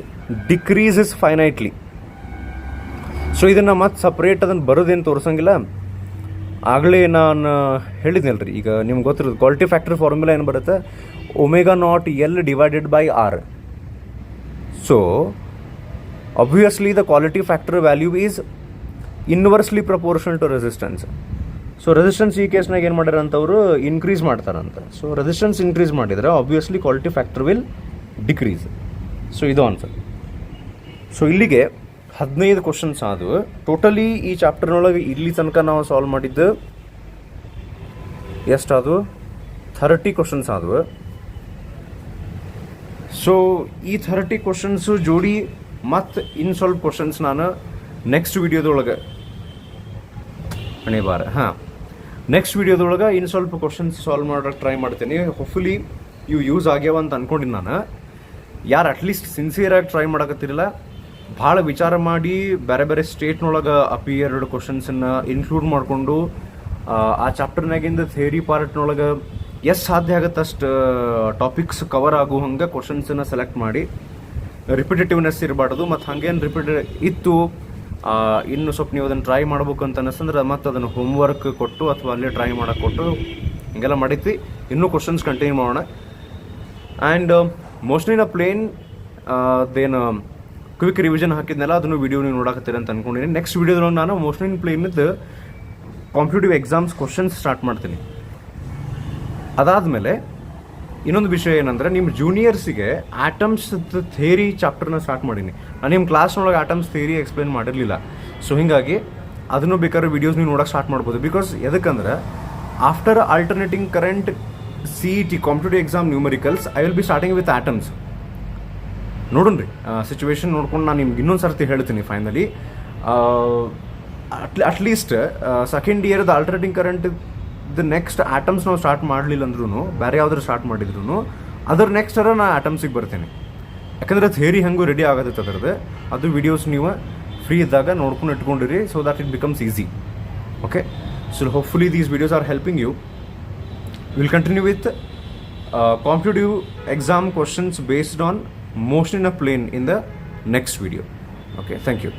ಡಿಕ್ರೀಸಸ್ ಫೈನೈಟ್ಲಿ. ಸೊ ಇದನ್ನು ಮತ್ತೆ ಸಪ್ರೇಟ್ ಅದನ್ನು ಬರೋದೇನು ತೋರಿಸಂಗಿಲ್ಲ. ಆಗಲೇ ನಾನು ಹೇಳಿದ್ನಲ್ಲ ರೀ, ಈಗ ನಿಮ್ಗೆ ಗೊತ್ತಿರೋದು ಕ್ವಾಲಿಟಿ ಫ್ಯಾಕ್ಟರ್ ಫಾರ್ಮುಲಾ ಏನು ಬರುತ್ತೆ? ω0L divided by R. So obviously the quality factor value is inversely proportional to resistance. So resistance ಈ ಕೇಸ್ನಾಗ ಏನು ಮಾಡ್ಯಾರ ಅಂತವರು ಇನ್ಕ್ರೀಸ್ ಮಾಡ್ತಾರಂತ. ಸೊ ರೆಸಿಸ್ಟೆನ್ಸ್ ಇನ್ಕ್ರೀಸ್ ಮಾಡಿದರೆ obviously quality factor will decrease. So ಇದು ಆನ್ಸರ್. ಸೊ ಇಲ್ಲಿಗೆ 15 ಕ್ವಶನ್ಸ್ ಆದವು ಟೋಟಲಿ ಈ ಚಾಪ್ಟರ್ನೊಳಗೆ. ಇಲ್ಲಿ ತನಕ ನಾವು ಸಾಲ್ವ್ ಮಾಡಿದ್ದು ಎಷ್ಟಾದವು? 30 ಕ್ವಶನ್ಸ್ ಆದವು. ಸೊ ಈ 30 ಕ್ವಶನ್ಸು ಜೋಡಿ ಮತ್ತು ಇನ್ನು ಸ್ವಲ್ಪ ಕ್ವಶನ್ಸ್ ನಾನು ನೆಕ್ಸ್ಟ್ ವಿಡಿಯೋದೊಳಗೆ ನೆಕ್ಸ್ಟ್ ವಿಡಿಯೋದೊಳಗೆ ಇನ್ನು ಸ್ವಲ್ಪ ಕ್ವಶನ್ಸ್ ಸಾಲ್ವ್ ಮಾಡೋಕ್ಕೆ ಟ್ರೈ ಮಾಡ್ತೀನಿ. ಹೋಪ್ಫುಲಿ ಇವು ಯೂಸ್ ಆಗ್ಯಾವ ಅಂತ ಅಂದ್ಕೊಂಡಿನಿ ನಾನು. ಯಾರು ಅಟ್ಲೀಸ್ಟ್ ಸಿನ್ಸಿಯರಾಗಿ ಟ್ರೈ ಮಾಡಕತ್ತಿರಲ್ಲ, ಭಾಳ ವಿಚಾರ ಮಾಡಿ ಬೇರೆ ಬೇರೆ ಸ್ಟೇಟ್ನೊಳಗೆ ಅಪಿಯರ್ಡ್ ಕ್ವಶನ್ಸನ್ನು ಇನ್ಕ್ಲೂಡ್ ಮಾಡಿಕೊಂಡು ಆ ಚಾಪ್ಟರ್ನಾಗಿಂದ ಥಿಯರಿ ಪಾರ್ಟ್ನೊಳಗೆ ಎಷ್ಟು ಸಾಧ್ಯ ಆಗುತ್ತೆ ಅಷ್ಟು ಟಾಪಿಕ್ಸ್ ಕವರ್ ಆಗೋ ಹಂಗೆ ಕ್ವಶನ್ಸನ್ನು ಸೆಲೆಕ್ಟ್ ಮಾಡಿ, ರಿಪಿಟೇಟಿವ್ನೆಸ್ ಇರಬಾರ್ದು. ಮತ್ತು ಹಾಗೇನು ಇತ್ತು ಇನ್ನು ಸ್ವಲ್ಪ ನೀವು ಅದನ್ನು ಟ್ರೈ ಮಾಡ್ಬೇಕು ಅಂತ ಅನ್ನಿಸ್ತಂದ್ರೆ ಮತ್ತು ಅದನ್ನು ಹೋಮ್ವರ್ಕ್ ಕೊಟ್ಟು ಅಥವಾ ಅಲ್ಲೇ ಟ್ರೈ ಮಾಡೋಕ್ಕೆ ಕೊಟ್ಟು ಹಿಂಗೆಲ್ಲ ಮಾಡಿದ್ವಿ. ಇನ್ನೂ ಕ್ವಶನ್ಸ್ ಕಂಟಿನ್ಯೂ ಮಾಡೋಣ. ಆ್ಯಂಡ್ ಮೋಸ್ಟ್ಲಿ ನಾ ಪ್ಲೇನ್ ಅದೇನು ಕ್ವಿಕ್ ರಿವಿಷನ್ ಹಾಕಿದ್ನಲ್ಲ ಅದನ್ನು ವೀಡಿಯೋ ನೀವು ನೋಡಕತ್ತೀರಿ ಅಂತ ಅಂದ್ಕೊಂಡಿದ್ದೀನಿ. ನೆಕ್ಸ್ಟ್ ವೀಡಿಯೋದೊಳಗೆ ನಾನು ಮೋಸ್ಟ್ಲಿ ಪ್ಲೇನಿದ್ದು ಕಾಂಪಿಟೇಟಿವ್ ಎಕ್ಸಾಮ್ಸ್ ಕ್ವಶನ್ಸ್ ಸ್ಟಾರ್ಟ್ ಮಾಡ್ತೀನಿ. ಅದಾದಮೇಲೆ ಇನ್ನೊಂದು ವಿಷಯ ಏನಂದರೆ, ನಿಮ್ಮ ಜೂನಿಯರ್ಸಿಗೆ ಆಟಮ್ಸ್ ಥಿಯರಿ ಚಾಪ್ಟರ್ನ ಸ್ಟಾರ್ಟ್ ಮಾಡೀನಿ. ನಾನು ನಿಮ್ಮ ಕ್ಲಾಸ್ನೊಳಗೆ ಆಟಮ್ಸ್ ಥಿಯರಿ ಎಕ್ಸ್ಪ್ಲೇನ್ ಮಾಡಿರಲಿಲ್ಲ. ಸೊ ಹೀಗಾಗಿ ಅದನ್ನು ಬೇಕಾದ್ರೆ ವೀಡಿಯೋಸ್ ನೀವು ನೋಡೋಕೆ ಸ್ಟಾರ್ಟ್ ಮಾಡ್ಬೋದು. ಬಿಕಾಸ್ ಎದಕ್ಕಂದ್ರೆ After alternating current CET competitive exam numericals, I will be starting with atoms. ನೋಡೋಣ ಸಿಚುವೇಶನ್ ನೋಡ್ಕೊಂಡು ನಾನು ನಿಮ್ಗೆ ಇನ್ನೊಂದು ಸರ್ತಿ ಹೇಳ್ತೀನಿ ಫೈನಲಿ. ಅಟ್ಲೀಸ್ಟ್ ಸೆಕೆಂಡ್ ಇಯರ್ದು ಆಲ್ಟರ್ನೇಟಿಂಗ್ ಕರೆಂಟ್ ನೆಕ್ಸ್ಟ್ ಆಟಮ್ಸ್ ನಾವು ಸ್ಟಾರ್ಟ್ ಮಾಡಲಿಲ್ಲ ಅಂದ್ರೂ, ಬೇರೆ ಯಾವ್ದಾರು ಸ್ಟಾರ್ಟ್ ಮಾಡಿದ್ರು ಅದ್ರ ನೆಕ್ಸ್ಟ್ ನಾನು ಆಟಮ್ಸಿಗೆ ಬರ್ತೀನಿ. ಯಾಕಂದರೆ ಥಿಯರಿ ಹೆಂಗೂ ರೆಡಿ ಆಗತ್ತೆ ಅದರದ್ದು. ಅದು ವಿಡಿಯೋಸ್ ನೀವು ಫ್ರೀ ಇದ್ದಾಗ ನೋಡ್ಕೊಂಡು ಇಟ್ಕೊಂಡಿರಿ, so that it becomes easy. Okay, so hopefully these videos are helping you. Will continue with competitive exam questions based on motion in a plane in the next video. Okay, thank you.